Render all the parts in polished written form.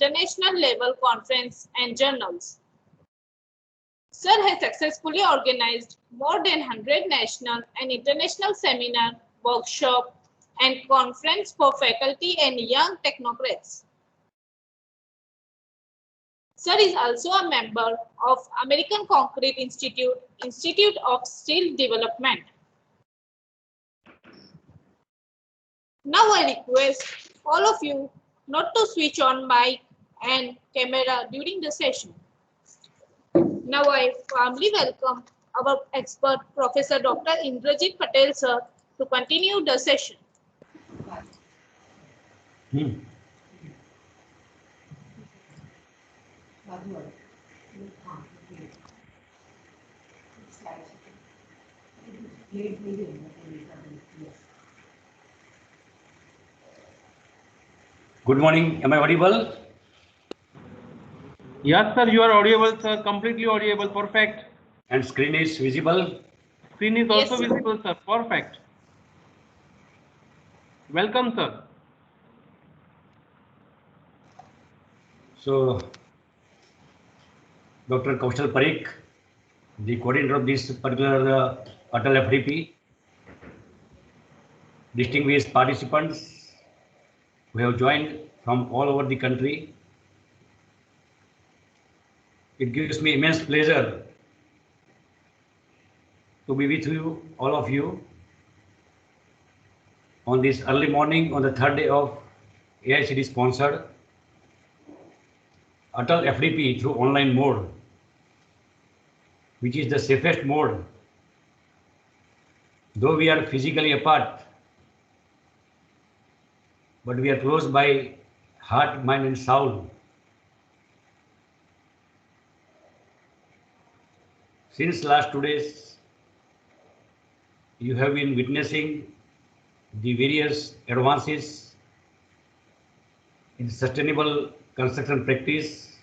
international level conference and journals. Sir has successfully organized more than 100 national and international seminar, workshop, and conference for faculty and young technocrats. Sir is also a member of American Concrete Institute of Steel Development. Now I request all of you not to switch on mic and camera during the session. Now I warmly welcome our expert, Professor Dr. Indrajit Patel, sir, to continue the session. Good morning. Am I audible? Yes, sir. You are audible, sir. Completely audible. Perfect. And screen is visible? Screen is Yes, also sir. visible, sir. Perfect. Welcome, sir. So, Dr. Kaushal Parikh, the coordinator of this particular Atal FDP, distinguished participants who have joined from all over the country. It gives me immense pleasure to be with you, all of you, on this early morning on the third day of AICD sponsored Atal FDP through online mode, which is the safest mode. Though we are physically apart, but we are close by heart, mind and soul. Since last 2 days, you have been witnessing the various advances in sustainable construction practice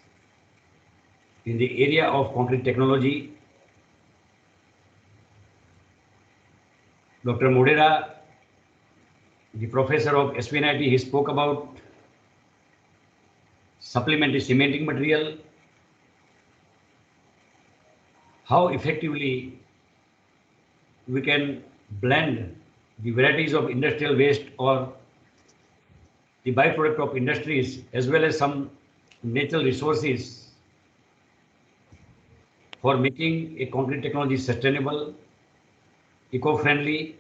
in the area of concrete technology. Dr. Modera, the professor of SVNIT, he spoke about supplementary cementing material, how effectively we can blend the varieties of industrial waste or the byproduct of industries as well as some natural resources for making a concrete technology sustainable, eco-friendly,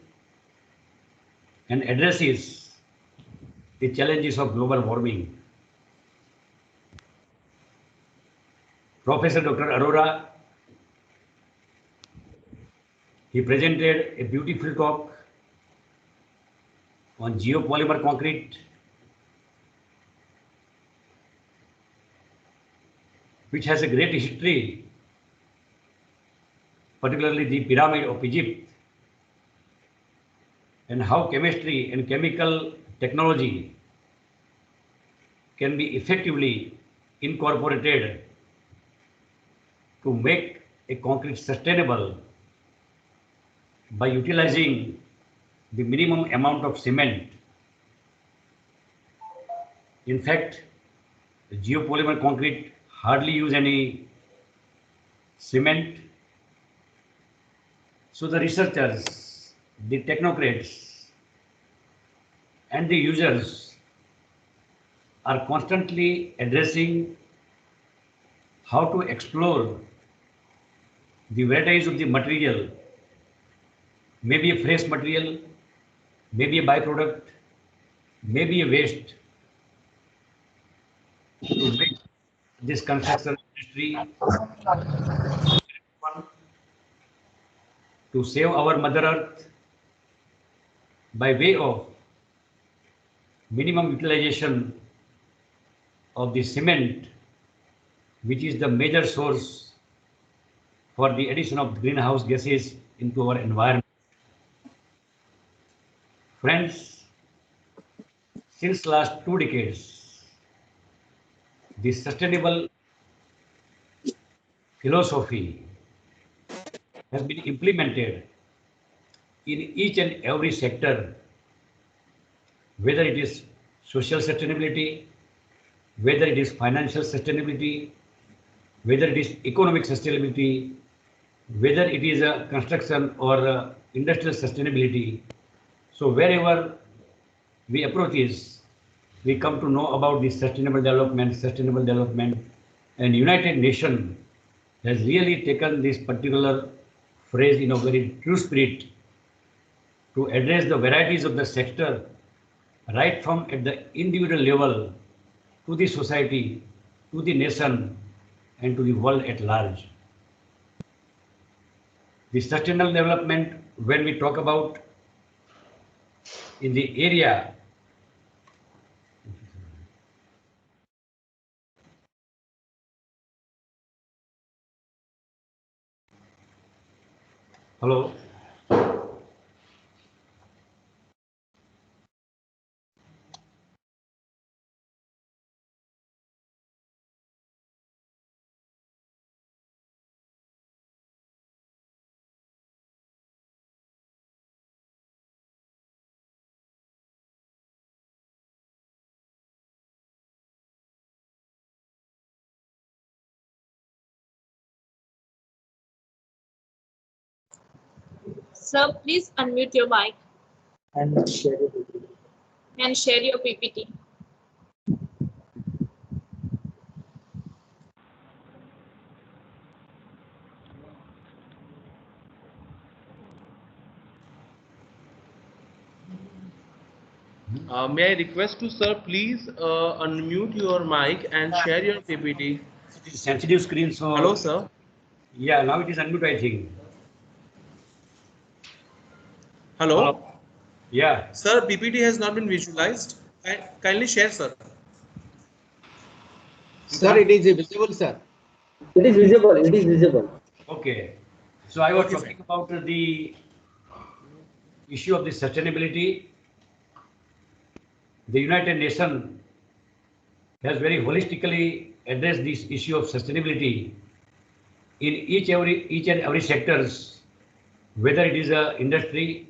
and addresses the challenges of global warming. Professor Dr. Arora, he presented a beautiful talk on geopolymer concrete, which has a great history, particularly the Pyramid of Egypt, and how chemistry and chemical technology can be effectively incorporated to make a concrete sustainable by utilizing the minimum amount of cement. In fact, the geopolymer concrete hardly use any cement. So the researchers, the technocrats, and the users are constantly addressing how to explore the varieties of the material, maybe a fresh material, maybe a byproduct, maybe a waste, to make this construction industry to save our Mother Earth by way of minimum utilization of the cement, which is the major source for the addition of greenhouse gases into our environment. Friends, since last 2 decades, the sustainable philosophy has been implemented in each and every sector, whether it is social sustainability, whether it is financial sustainability, whether it is economic sustainability, whether it is a construction or industrial sustainability. So wherever we approach is, we come to know about the sustainable development, and United Nations has really taken this particular phrase in a very true spirit to address the varieties of the sector right from at the individual level to the society, to the nation, and to the world at large. The sustainable development, when we talk about in the area, hello, Sir, please unmute your mic and share your PPT. and share your PPT. May I request to sir, please unmute your mic and share your PPT. it is sensitive screen, so Hello, sir. yeah, now it is unmute, I think. Hello. Yeah, Sir, PPT has not been visualized. Kindly share, sir. Sir, it is visible, sir. It is visible. It is visible. okay. So I was Okay, talking about the issue of the sustainability. The United Nations has very holistically addressed this issue of sustainability in each and every sectors, whether it is a industry,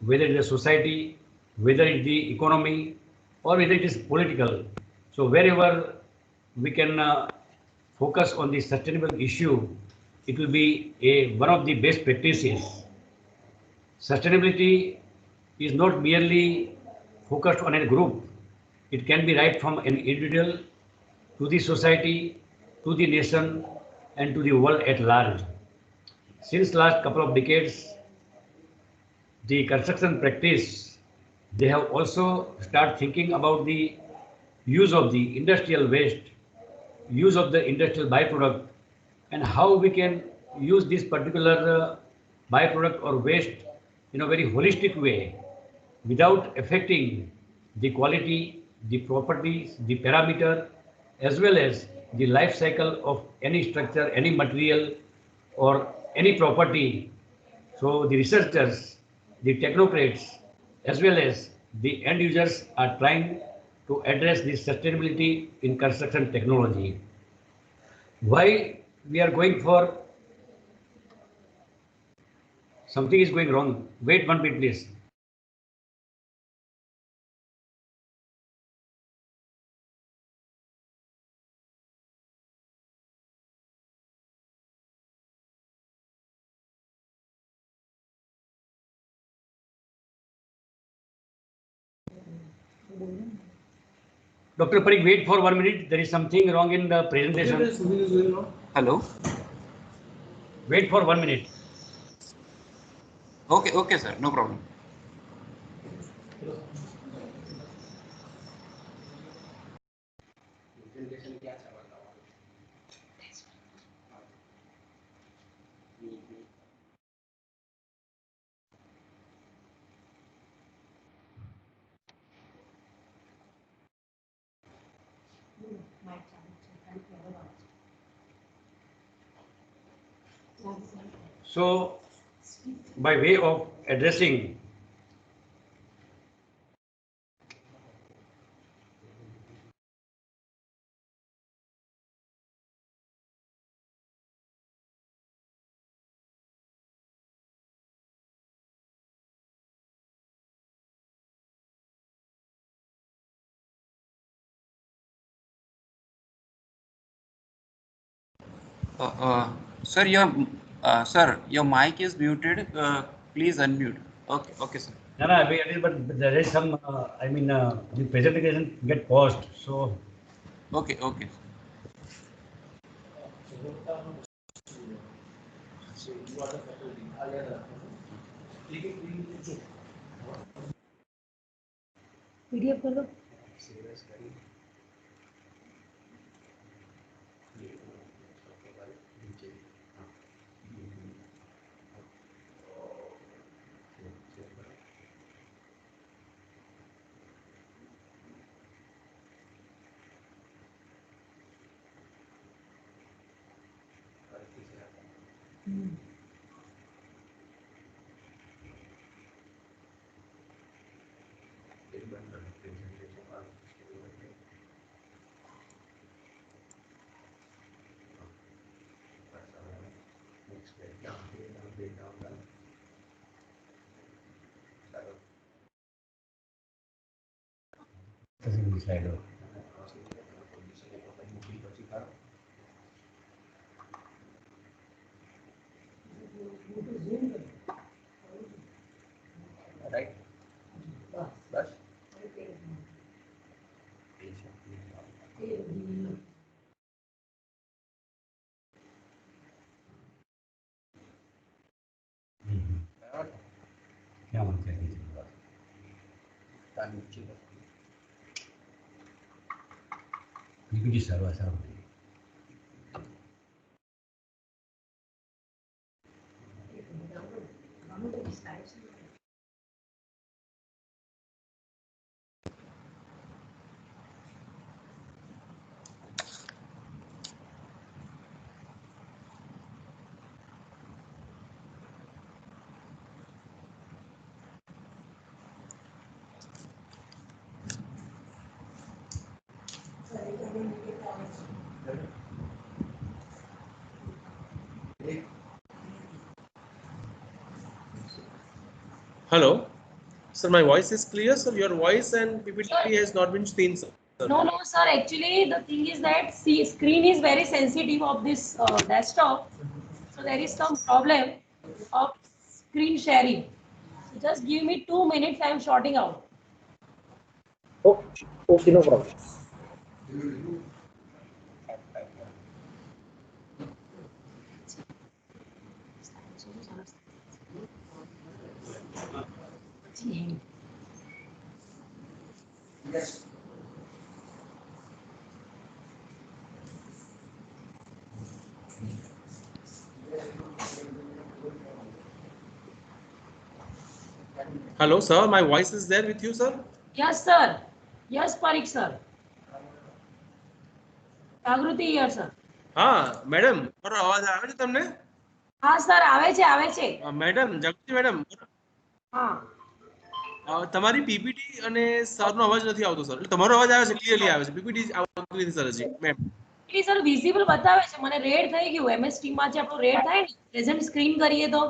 whether it is a society, whether it is the economy, or whether it is political. So wherever we can focus on the sustainable issue, it will be one of the best practices. Sustainability is not merely focused on a group. It can be right from an individual to the society, to the nation, and to the world at large. Since last couple of decades, the construction practice, they have also start thinking about the use of the industrial waste, use of the industrial byproduct, and how we can use this particular byproduct or waste in a very holistic way without affecting the quality, the properties, the parameter, as well as the life cycle of any structure, any material, or any property. So the researchers, the technocrats, as well as the end users are trying to address this sustainability in construction technology. Why we are going for something is going wrong? Wait 1 minute, please. Dr. Parik, wait for 1 minute. There is something wrong in the presentation. Hello. Wait for 1 minute. Okay, okay, sir. No problem. So, by way of addressing Sir, your mic is muted. Please unmute. Okay, okay, sir. No, no, but there is some, the presentation get paused, so. Okay, okay. PDF कर दो. Slide. Right. Bas. क्या मानते हैं PPT server Hello, sir. My voice is clear, sir. Your voice and PPT has not been seen, sir. No, no, sir. Actually, the thing is that screen is very sensitive of this desktop. So there is some problem of screen sharing. So just give me 2 minutes. I am sorting out. Okay, okay, no problem. Hello, sir. My voice is there with you, sir. Yes, sir. Yes, Parik, sir. Jagruti here, sir. હા, madam. મારો અવાજ આવે છે તમને? હા, sir, આવે છે, આવે છે. મેડમ, જાગૃતિ મેડમ. હા. તમારી પીપીટી અને સરનો અવાજ નથી આવતો, સર. એટલે તમારો અવાજ આવે છે, ક્લિયરલી આવે છે. પીપીટી આવતું નથી, સર, હજી. મેમ. એ સર વિઝિબલ બતાવે છે, મને રેડ થઈ ગયું. MS Team માં જે આપણો રેડ થાય ને, પ્રેઝન્ટ સ્ક્રીન કરીએ તો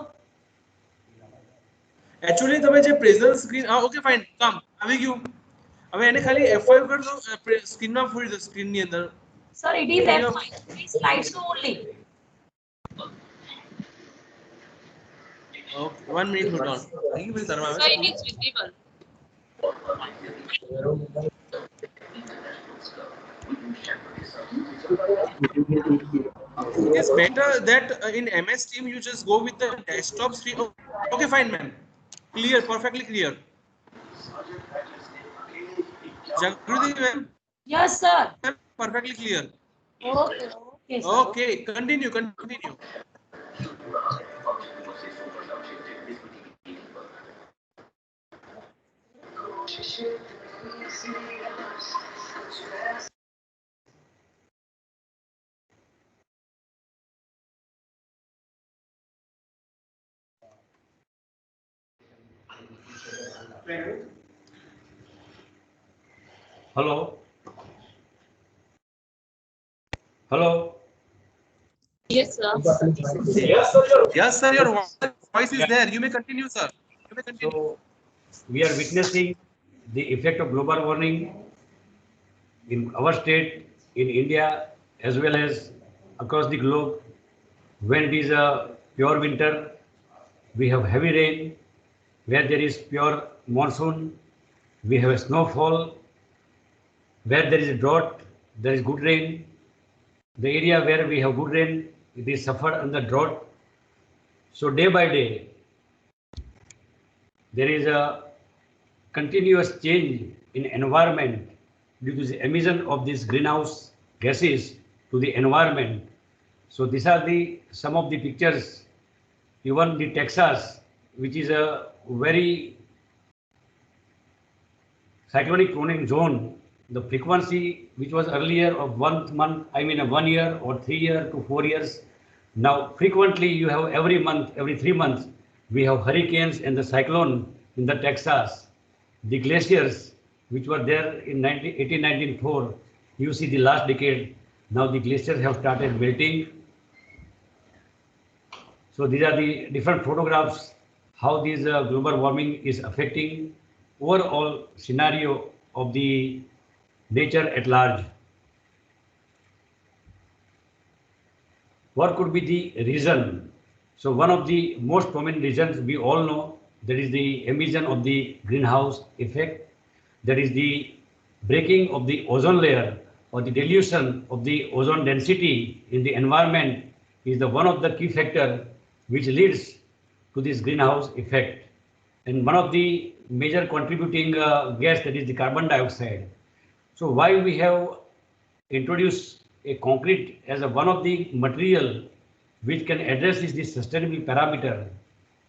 એકચ્યુઅલી તમે જે પ્રેઝન્ટ સ્ક્રીન ઓકે ફાઇન કામ આવી ગયું. હવે એને ખાલી F5 કરી દો સ્ક્રીનમાં ફૂલી દો સ્ક્રીનની અંદર. Sir it is F5 3 slides only. Okay, 1 minute hold on. Thank you very much. So it is visible. It is better that in MS Team you just go with the desktop screen. Okay, fine, ma'am. Clear, perfectly clear. Jagruti, ma'am. Yes, sir. Perfectly clear. Okay, okay, sir. Okay, continue, continue. Hello. Hello. Yes, sir. Yes, sir, your voice is there. You may continue, sir. You may continue. So we are witnessing the effect of global warming in our state, in India, as well as across the globe. When it is a pure winter, we have heavy rain. Where there is pure monsoon, we have a snowfall. Where there is a drought, there is good rain. The area where we have good rain, it is suffered under drought. So day by day, there is a continuous change in environment due to the emission of these greenhouse gases to the environment. So these are the some of the pictures. Even the Texas, which is a very cyclonic prone zone, the frequency which was earlier of 1 month, I mean a 1 year or 3 year to 4 years. Now frequently you have every month, every 3 months, we have hurricanes and the cyclone in the Texas. The glaciers which were there in 1894, you see the last decade, now the glaciers have started melting. So these are the different photographs, how this global warming is affecting overall scenario of the nature at large. What could be the reason? So one of the most prominent reasons we all know, that is the emission of the greenhouse effect, that is the breaking of the ozone layer or the dilution of the ozone density in the environment is the one of the key factor which leads to this greenhouse effect. And one of the major contributing gas, that is the carbon dioxide. So why we have introduced a concrete as a one of the material which can address this sustainable parameter.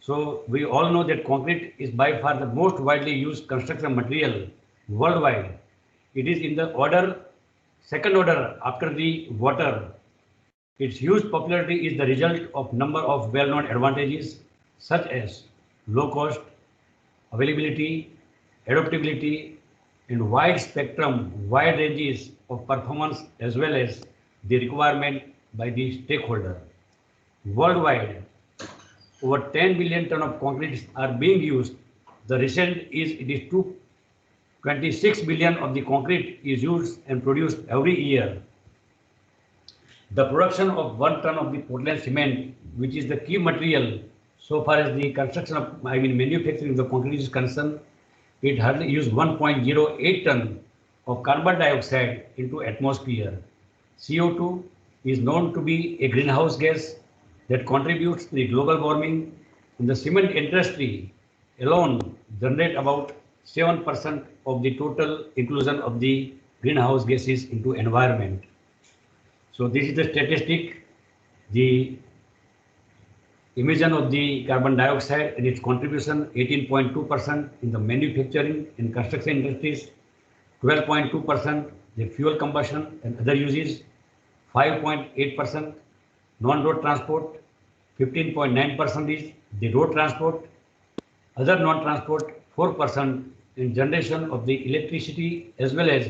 So we all know that concrete is by far the most widely used construction material worldwide. It is in the order, second order after the water. Its huge popularity is the result of number of well-known advantages such as low cost, availability, adaptability, and wide spectrum, wide ranges of performance as well as the requirement by the stakeholder. Worldwide, over 10 billion ton of concrete are being used. The recent is it is 26 billion of the concrete is used and produced every year. The production of 1 ton of the Portland cement, which is the key material so far as the construction of, I mean manufacturing of the concrete is concerned, it hardly uses 1.08 ton of carbon dioxide into atmosphere. CO2 is known to be a greenhouse gas that contributes to the global warming. In the cement industry alone generate about 7% of the total inclusion of the greenhouse gases into environment. So this is the statistic, the emission of the carbon dioxide and its contribution 18.2% in the manufacturing and construction industries, 12.2% the fuel combustion and other uses, 5.8% non-road transport, 15.9% is the road transport, other non-transport 4% in generation of the electricity as well as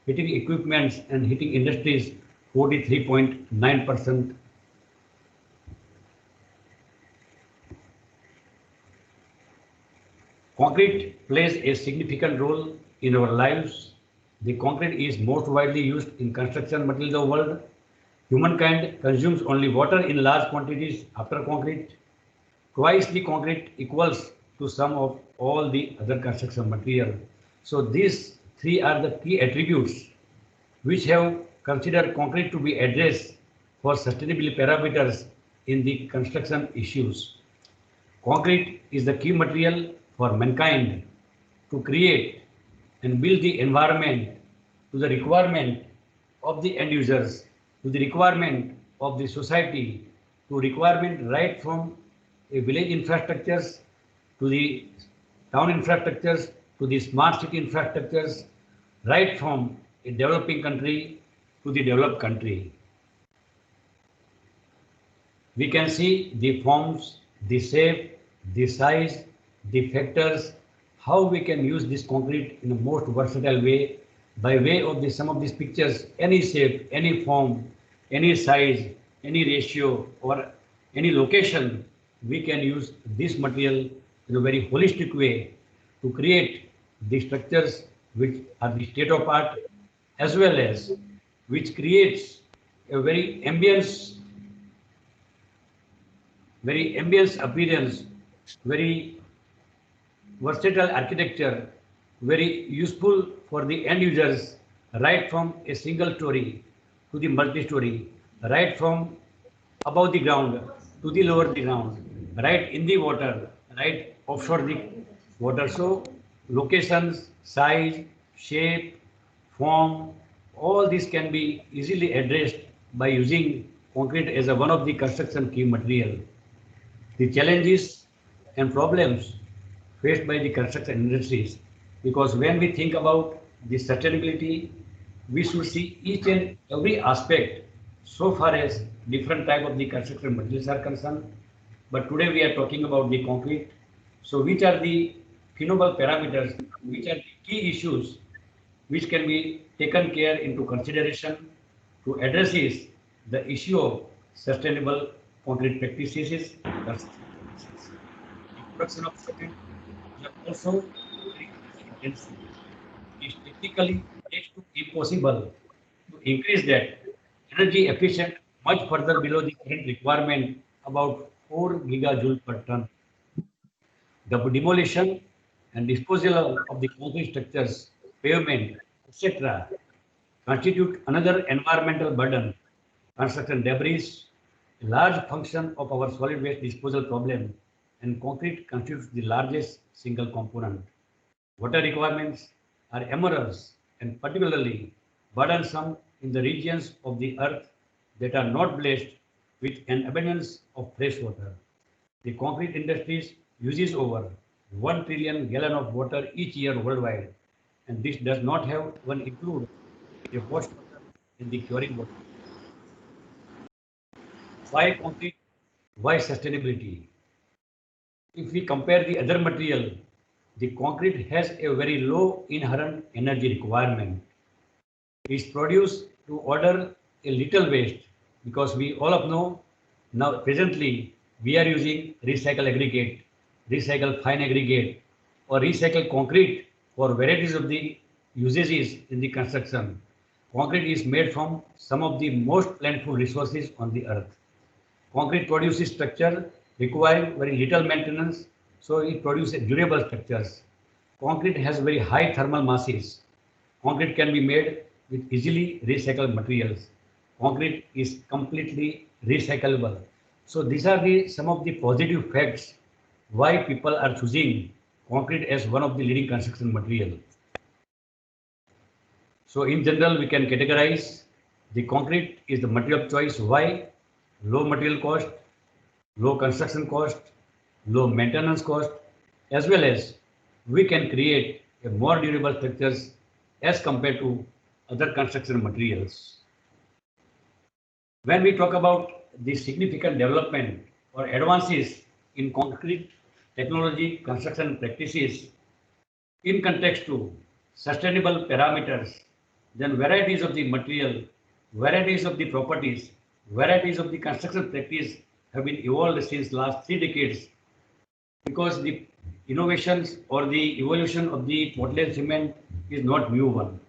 heating equipments and heating industries 43.9%. Concrete plays a significant role in our lives. The concrete is most widely used in construction materials of the world. Humankind consumes only water in large quantities after concrete. Twice the concrete equals to sum of all the other construction material. So these three are the key attributes which have considered concrete to be addressed for sustainability parameters in the construction issues. Concrete is the key material for mankind to create and build the environment to the requirement of the end users, to the requirement of the society, to requirement right from a village infrastructures to the town infrastructures to the smart city infrastructures, right from a developing country to the developed country. We can see the forms, the shape, the size, the factors, how we can use this concrete in the most versatile way by way of the some of these pictures, any shape, any form, any size, any ratio or any location, we can use this material in a very holistic way to create the structures which are the state of art as well as which creates a very ambience very ambience appearance, very versatile architecture, very useful for the end users, right from a single story to the multi-story, right from above the ground to the lower the ground, right in the water, right offshore the water. So locations, size, shape, form, all this can be easily addressed by using concrete as one of the construction key material. The challenges and problems faced by the construction industries, because when we think about the sustainability, we should see each and every aspect so far as different type of the construction materials are concerned. But today we are talking about the concrete. So which are the phenomenal parameters, which are the key issues which can be taken care into consideration to address is the issue of sustainable concrete practices, the production of cement is also very energy intensive. It is technically next to impossible to increase that energy efficient much further below the current requirement, about 4 gigajoule per ton. The demolition and disposal of the concrete structures, pavement, etc., constitute another environmental burden. Construction debris, a large function of our solid waste disposal problem, and concrete constitutes the largest single component. Water requirements are emergent and particularly burdensome in the regions of the earth that are not blessed with an abundance of fresh water. The concrete industry uses over 1 trillion gallon of water each year worldwide, and this does not have one include the wastewater in the curing water. Why concrete? Why sustainability? If we compare the other material, the concrete has a very low inherent energy requirement. It's produced to order a little waste, because we all of know now presently we are using recycle aggregate, recycle fine aggregate, or recycle concrete for varieties of the usages in the construction. Concrete is made from some of the most plentiful resources on the earth. Concrete produces structure requiring very little maintenance, so it produces durable structures. Concrete has very high thermal masses. Concrete can be made with easily recycled materials. Concrete is completely recyclable. So these are the some of the positive facts why people are choosing concrete as one of the leading construction material. So in general, we can categorize the concrete is the material of choice. Why? Low material cost, low construction cost, low maintenance cost, as well as we can create a more durable structures as compared to other construction materials. When we talk about the significant development or advances in concrete technology construction practices in context to sustainable parameters, then varieties of the material, varieties of the properties, varieties of the construction practice have been evolved since last 3 decades, because the innovations or the evolution of the Portland cement is not new one.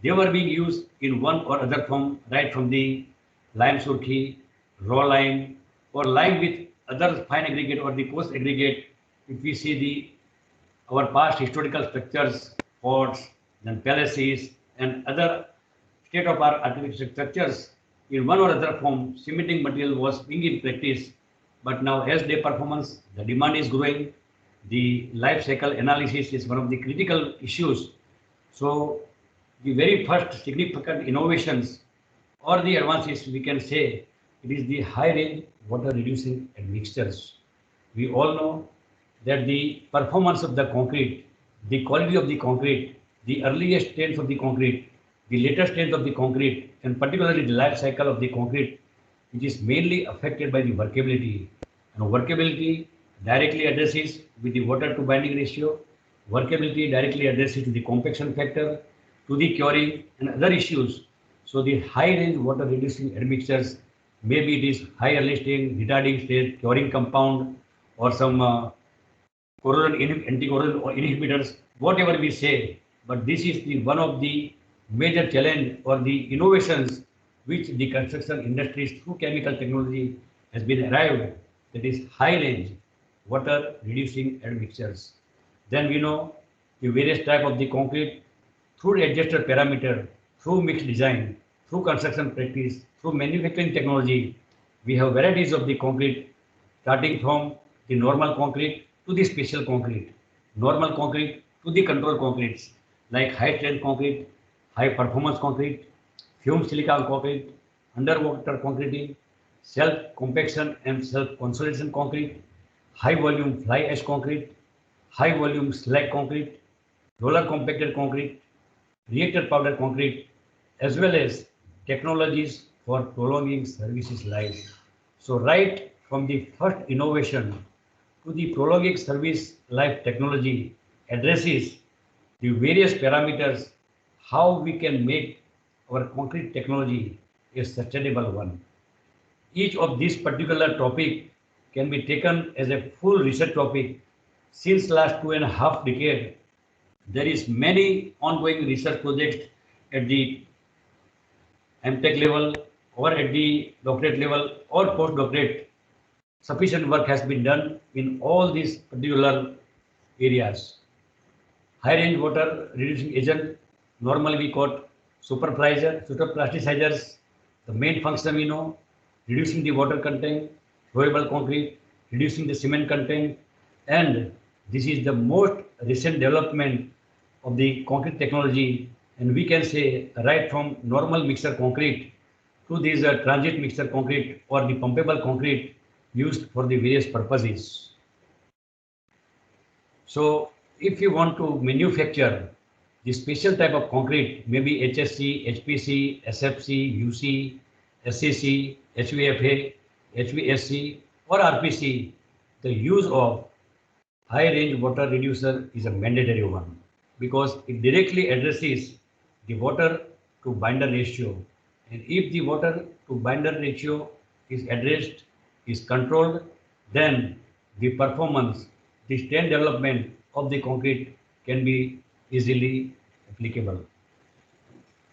They were being used in one or other form right from the lime surkhi, raw lime, or lime with other fine aggregate or the coarse aggregate. If we see the our past historical structures, forts, then palaces, and other state-of-art architecture structures, in one or other form, cementing material was being in practice. But now, as day performance, the demand is growing. The life cycle analysis is one of the critical issues. So, the very first significant innovations or the advances, we can say, it is the high-range water reducing admixtures. We all know that the performance of the concrete, the quality of the concrete, the earliest strength of the concrete, the later strength of the concrete, and particularly the life cycle of the concrete, which is mainly affected by the workability. And workability directly addresses with the water to binding ratio, workability directly addresses to the compaction factor, to the curing and other issues. So the high range water reducing admixtures, maybe it is high early stage, retarding stage, curing compound, or some corrosion anti-corrosion or inhibitors, whatever we say. But this is the one of the major challenge or the innovations which the construction industries through chemical technology has been arrived. that is high range water reducing admixtures. Then we know the various type of the concrete through adjusted parameter, through mixed design, through construction practice, through manufacturing technology. We have varieties of the concrete starting from the normal concrete to the special concrete, normal concrete to the control concretes like high strength concrete, high performance concrete, fumed silicon concrete, underwater concreting, self compaction and self consolidation concrete, high volume fly ash concrete, high volume slag concrete, roller compacted concrete, reactor powder concrete, as well as technologies for prolonging services life. So right from the first innovation to the prolonging service life technology addresses the various parameters how we can make our concrete technology a sustainable one. Each of these particular topic can be taken as a full research topic. Since last 2.5 decades, there is many ongoing research projects at the MTech level or at the doctorate level or postdoctorate. Sufficient work has been done in all these particular areas. High range water reducing agent, normally we call superplasticizers. The main function we know, reducing the water content, flowable concrete, reducing the cement content, and this is the most recent development of the concrete technology, and we can say right from normal mixer concrete to these transit mixer concrete or the pumpable concrete used for the various purposes. So if you want to manufacture the special type of concrete, maybe HSC, HPC, SFC, UC, SCC, HVFA, HVSC or RPC, the use of high range water reducer is a mandatory one because it directly addresses the water to binder ratio. And if the water to binder ratio is addressed, is controlled, then the performance, the strength development of the concrete can be easily applicable.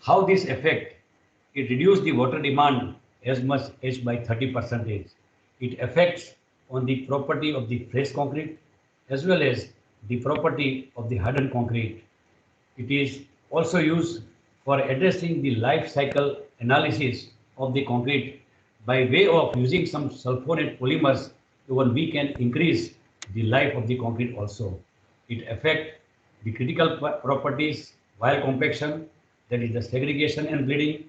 How this affect? It reduce the water demand as much as by 30%. It affects on the property of the fresh concrete as well as the property of the hardened concrete. It is also used for addressing the life cycle analysis of the concrete by way of using some sulfonate polymers, even we can increase the life of the concrete also. It affects the critical properties while compaction, that is the segregation and bleeding.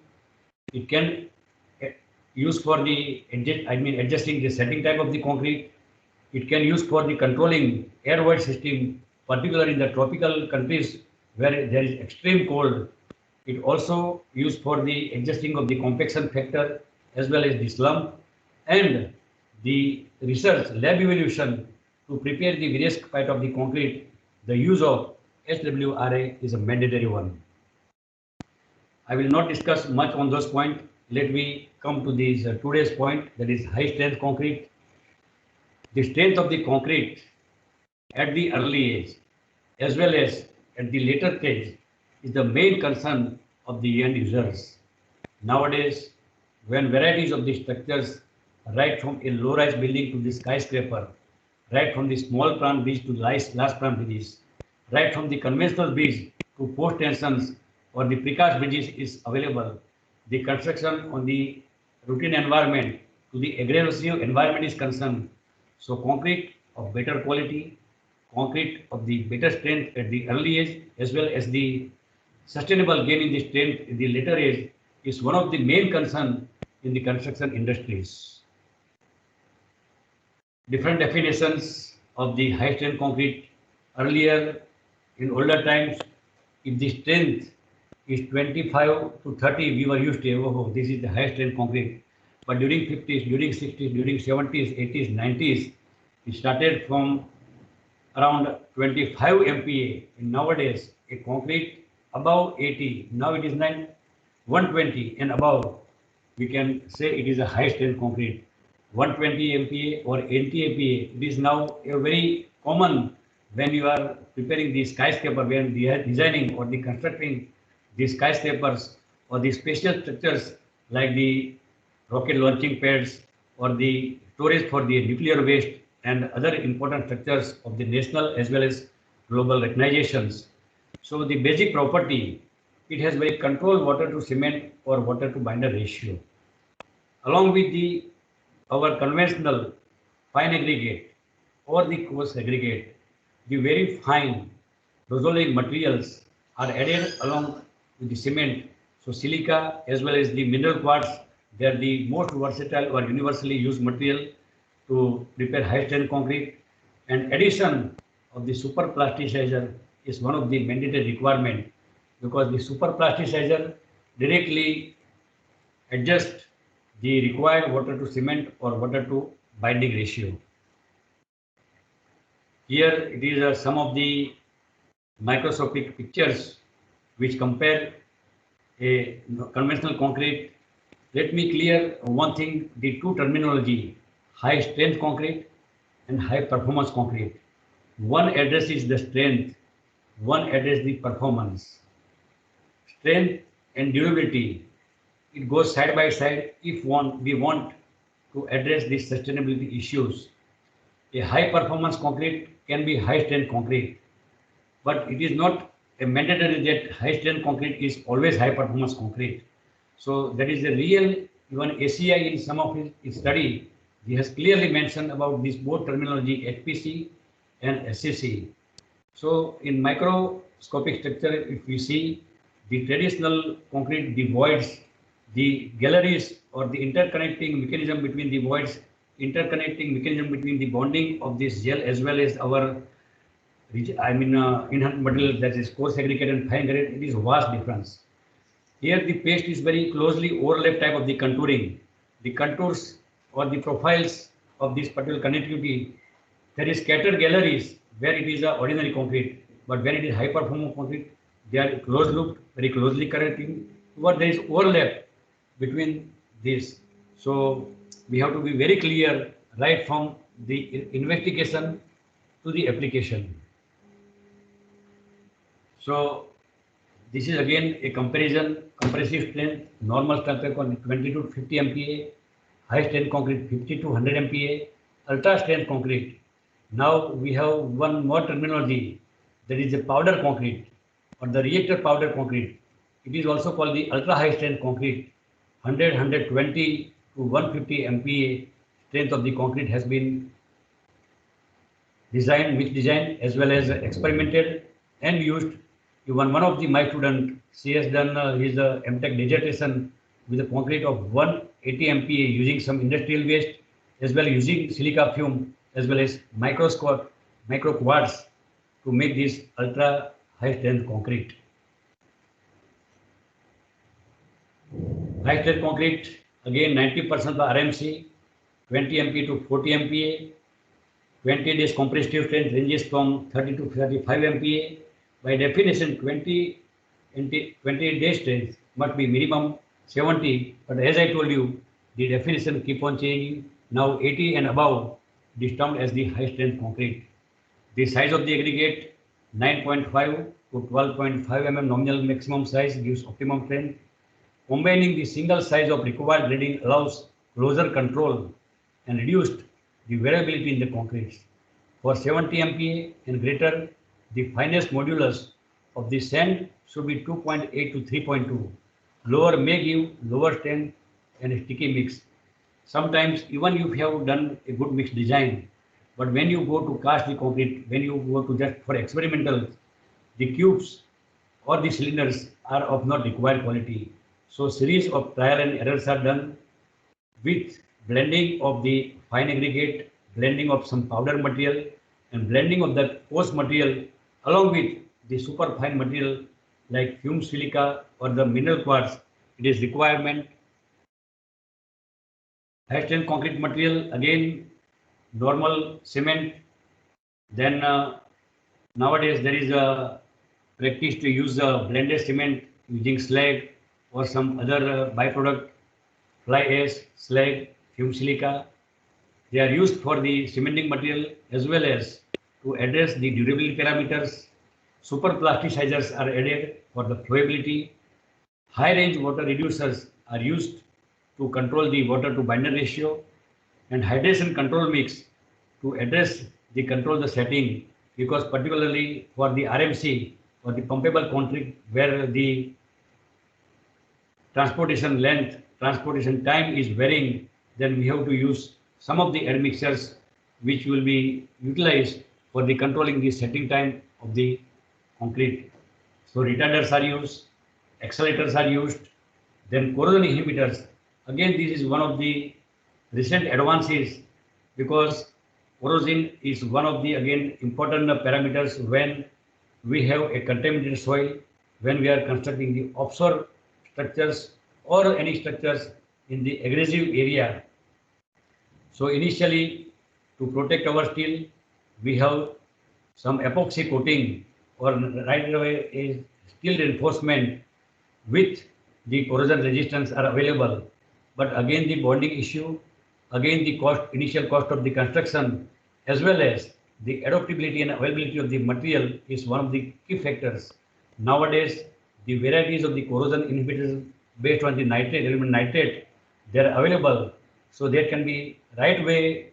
It can use for the adjusting the setting type of the concrete. It can use for the controlling air void system, particularly in the tropical countries where there is extreme cold. It also used for the adjusting of the compaction factor as well as the slump, and the research lab evaluation to prepare the various part of the concrete. The use of HWRA is a mandatory one. I will not discuss much on those points. Let me come to this today's point, that is high strength concrete. The strength of the concrete at the early age as well as at the later stage is the main concern of the end users. Nowadays, when varieties of the structures, right from a low-rise building to the skyscraper, right from the small plan bridge to large plan bridges, right from the conventional bridge to post tensions or the precast bridges is available, the construction on the routine environment to the aggressive environment is concerned. So concrete of better quality, concrete of the better strength at the early age, as well as the sustainable gain in the strength in the later age is one of the main concern in the construction industries. Different definitions of the high strength concrete. Earlier, in older times, if the strength is 25 to 30, we were used to, oh, this is the high strength concrete. But during 50s, during 60s, during 70s, 80s, 90s, it started from around 25 MPa. And nowadays, a concrete above 80, now it is 120 and above, we can say it is a high strength concrete. 120 MPa or 80 MPa, it is now a very common when you are preparing the skyscraper, when we are designing or the constructing the skyscrapers or the special structures like the rocket launching pads or the storage for the nuclear waste and other important structures of the national as well as global recognitions. So the basic property, it has very controlled water to cement or water to binder ratio. Along with the our conventional fine aggregate or the coarse aggregate, the very fine rosolite materials are added along with the cement. So silica as well as the mineral quartz, they are the most versatile or universally used material to prepare high strength concrete. And addition of the super plasticizer is one of the mandatory requirement, because the super plasticizer directly adjust the required water to cement or water to binding ratio. Here it is some of the microscopic pictures which compare a conventional concrete. Let me clear one thing, the two terminology, high strength concrete and high performance concrete. One addresses the strength, one addresses the performance. Strength and durability, it goes side by side if we want to address these sustainability issues. A high performance concrete can be high strength concrete, but it is not a mandatory that high strength concrete is always high performance concrete. So that is the real, even ACI in some of his study, he has clearly mentioned about this both terminology HPC and SCC. So in microscopic structure, if we see the traditional concrete, the voids, the galleries or the interconnecting mechanism between the voids, interconnecting mechanism between the bonding of this gel as well as our inherent material, that is coarse aggregate and fine aggregate, it is vast difference. Here the paste is very closely overlap type of the contouring. The contours or the profiles of this particular connectivity, there is scattered galleries where it is a ordinary concrete, but when it is high performance concrete, they are close looped, very closely connecting, but there is overlap between this. So we have to be very clear right from the investigation to the application. So this is again a comparison, compressive strength, normal structure 20 to 50 MPa, high strength concrete 50 to 100 MPa, ultra strength concrete. Now we have one more terminology, that is a powder concrete or the reactor powder concrete. It is also called the ultra high strength concrete. 100, 120 to 150 MPa strength of the concrete has been designed, mixed design as well as experimented and used. Even one of my student, she has done his MTech dissertation with a concrete of 180 MPa using some industrial waste as well using silica fume as well as micro quartz to make this ultra high strength concrete. High strength concrete, again 90% by RMC, 20 MPa to 40 MPa, 20 days compressive strength ranges from 30 to 35 MPa. By definition, 20 days strength must be minimum 70, but as I told you, the definition keep on changing. Now 80 and above is termed as the high strength concrete. The size of the aggregate 9.5 to 12.5 mm nominal maximum size gives optimum strength. Combining the single size of required grading allows closer control and reduced the variability in the concretes. For 70 MPa and greater, the finest modulus of the sand should be 2.8 to 3.2. Lower may give lower strength and a sticky mix. Sometimes even if you have done a good mix design, but when you go to cast the concrete, when you go to just for experimental, the cubes or the cylinders are of not required quality. So series of trial and errors are done with blending of the fine aggregate, blending of some powder material and blending of the coarse material along with the super fine material like fumed silica or the mineral quartz. It is requirement. High strength concrete material, again normal cement. Then nowadays there is a practice to use blended cement using slag or some other byproduct, fly ash, slag, fumed silica. They are used for the cementing material as well as to address the durability parameters. Super plasticizers are added for the flowability. High range water reducers are used to control the water to binder ratio. and hydration control mix to address the control the setting, because particularly for the RMC or the pumpable concrete where the transportation length, transportation time is varying, then we have to use some of the admixtures which will be utilized for the controlling the setting time of the concrete. So retarders are used, accelerators are used, then corrosion inhibitors. Again, this is one of the recent advances, because corrosion is one of the again important parameters when we have a contaminated soil, when we are constructing the offshore structures or any structures in the aggressive area. So initially, to protect our steel, we have some epoxy coating or right away a steel reinforcement with the corrosion resistance are available. But again, the bonding issue, again the cost, initial cost of the construction, as well as the adaptability and availability of the material is one of the key factors. Nowadays, the varieties of the corrosion inhibitors based on the nitrate, element nitrate, they are available. So there can be right way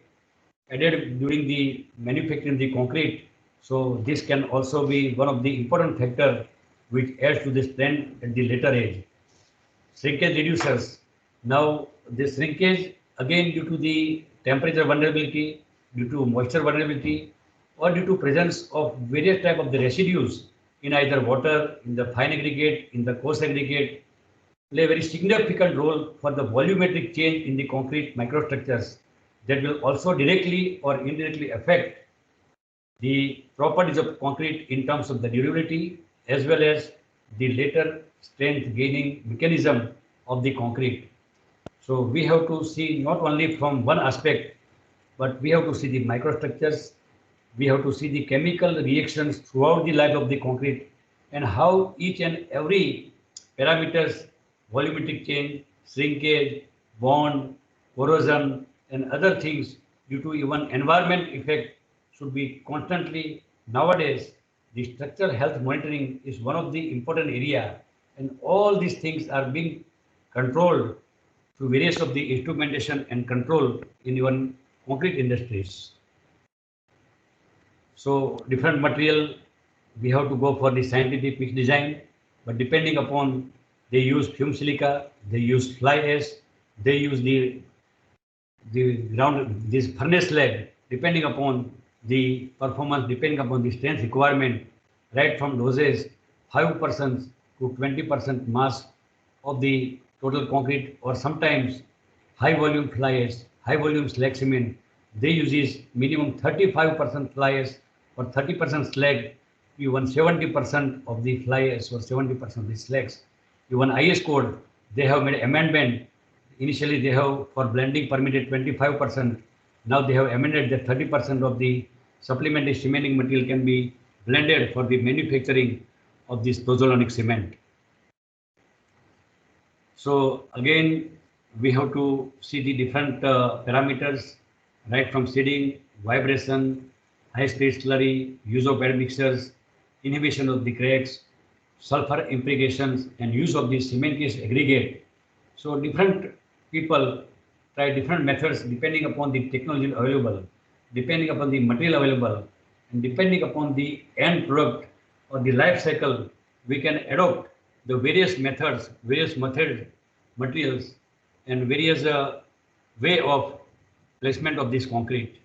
added during the manufacturing the concrete. So this can also be one of the important factor which adds to the strength at the later age. Shrinkage reducers. Now this shrinkage again due to the temperature vulnerability, due to moisture vulnerability, or due to presence of various type of the residues in either water, in the fine aggregate, in the coarse aggregate, play a very significant role for the volumetric change in the concrete microstructures that will also directly or indirectly affect the properties of concrete in terms of the durability as well as the later strength gaining mechanism of the concrete. So we have to see not only from one aspect, but we have to see the microstructures, we have to see the chemical reactions throughout the life of the concrete and how each and every parameters, volumetric change, shrinkage, bond, corrosion, and other things due to even environment effect should be constantly. Nowadays, the structural health monitoring is one of the important area, and all these things are being controlled through various of the instrumentation and control in even concrete industries. So different material, we have to go for the scientific mix design, but depending upon they use fume silica, they use fly ash, they use the ground this furnace slag, depending upon the performance, depending upon the strength requirement, right from doses 5% to 20% mass of the total concrete, or sometimes high volume fly ash, high volume slag cement. They use minimum 35% fly ash or 30% slag, even 70% of the fly ash or 70% of the slags. Even IS code, they have made amendment. Initially, they have for blending permitted 25%. Now they have amended that 30% of the supplementary cementing material can be blended for the manufacturing of this pozzolanic cement. So again, we have to see the different parameters, right from seeding, vibration, high speed slurry, use of admixtures, inhibition of the cracks, sulfur imprecations, and use of the cementitious aggregate. So different people try different methods depending upon the technology available, depending upon the material available, and depending upon the end product or the life cycle. We can adopt the various methods, various materials, and various way of placement of this concrete.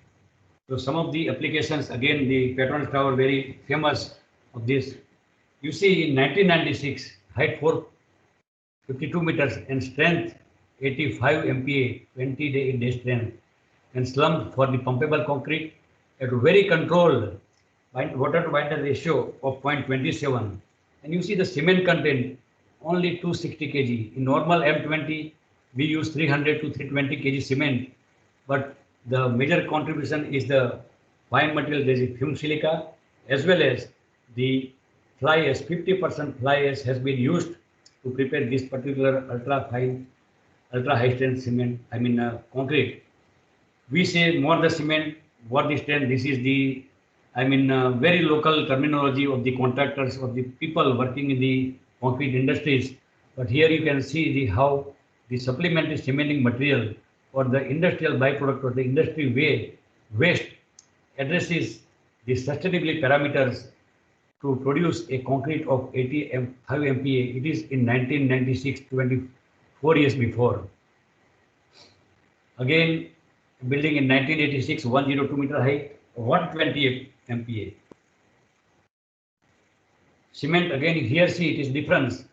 So some of the applications, again, the Petronas Tower, very famous of this. You see in 1996, height 452 meters and strength 85 MPa, 20-day strength, and slump for the pumpable concrete at a very controlled water to binder ratio of 0.27. And you see the cement content only 260 kg. In normal M20, we use 300 to 320 kg cement, but the major contribution is the fine material. There is fume silica as well as the fly ash. 50% fly ash has been used to prepare this particular ultra fine, ultra high strength cement. Concrete. We say more the cement, what the strength. This is the very local terminology of the contractors, of the people working in the concrete industries. But here you can see how the supplementary cementing material or the industrial byproduct or the industry waste addresses the sustainability parameters to produce a concrete of 85 MPa. It is in 1996, 24 years before. Again, building in 1986, 102 meter height, 120 MPa. Cement, again, here see it is difference.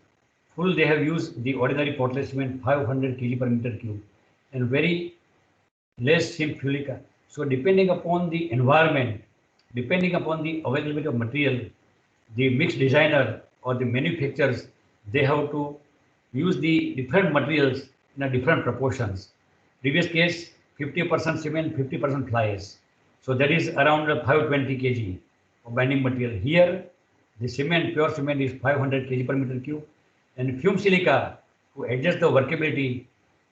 Full they have used the ordinary Portland cement 500 kg per meter cube and very less Simfulica. So depending upon the environment, depending upon the availability of material, the mix designer or the manufacturers, they have to use the different materials in a different proportions. Previous case, 50% cement, 50% fly ash. So that is around 520 kg of binding material. Here, the cement, pure cement is 500 kg per meter cube, and fume silica to adjust the workability,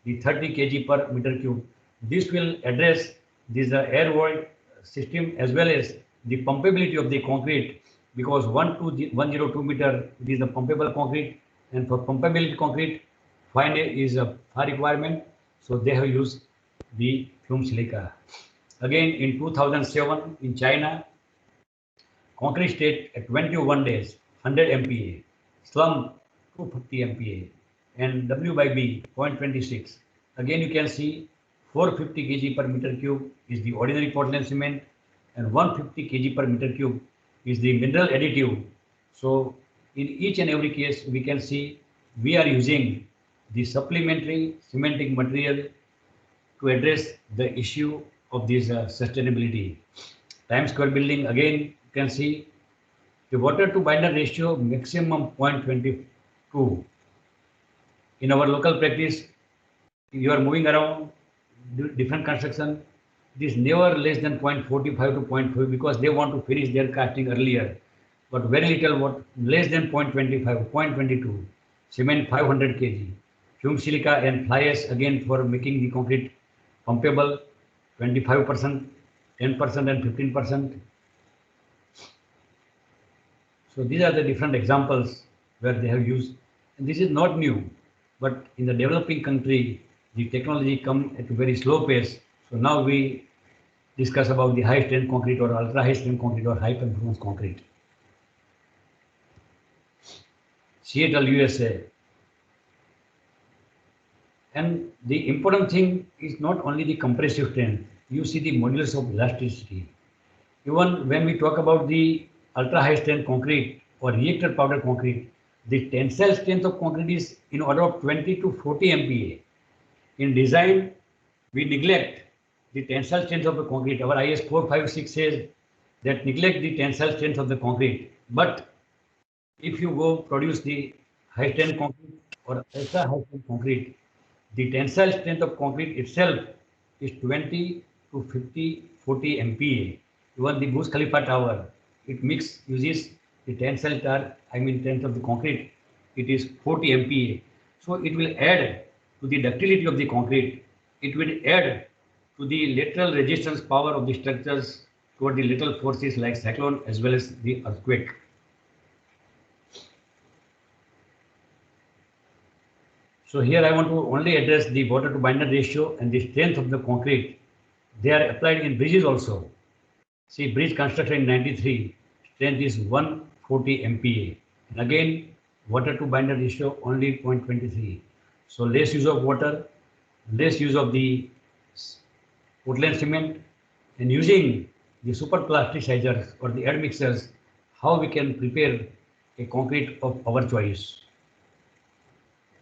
the 30 kg per meter cube. This will address this air void system as well as the pumpability of the concrete, because 102 meter it is the pumpable concrete, and for pumpability concrete, fine is a requirement. So they have used the fume silica. Again, in 2007 in China, concrete state at 21 days, 100 MPa, slum 250 MPa, and W by B 0.26. Again, you can see 450 kg per meter cube is the ordinary Portland cement, and 150 kg per meter cube is the mineral additive. So in each and every case, we can see we are using the supplementary cementing material to address the issue of this sustainability. Times Square building, again, you can see the water to binder ratio maximum 0.22. In our local practice, you are moving around different construction, it is never less than 0.45 to 0.5 because they want to finish their casting earlier. But very little, what less than 0.25, 0.22. Cement 500 kg. Fume silica and fly ash again for making the concrete pumpable 25%, 10% and 15%. So these are the different examples where they have used. And this is not new, but in the developing country, the technology come at a very slow pace. So now we discuss about the high strength concrete or ultra high strength concrete or high performance concrete. Seattle, USA. And the important thing is not only the compressive strength. You see the modulus of elasticity. Even when we talk about the ultra high strength concrete or reactor powder concrete, the tensile strength of concrete is in order of 20 to 40 MPa. In design, we neglect the tensile strength of the concrete. Our IS 456 says that neglect the tensile strength of the concrete. But if you go produce the high strength concrete or ultra high strength concrete, the tensile strength of concrete itself is 20 to 50, 40 MPa. Even the Burj Khalifa tower, it uses the tensile strength of the concrete. It is 40 MPa. So it will add to the ductility of the concrete. It will add to the lateral resistance power of the structures toward the lateral forces like cyclone as well as the earthquake. So here I want to only address the water to binder ratio and the strength of the concrete. They are applied in bridges also. See, bridge construction in 93, strength is 140 MPa. And again, water to binder ratio only 0.23. So less use of water, less use of the Portland cement, and using the super plasticizers or the admixtures, how we can prepare a concrete of our choice.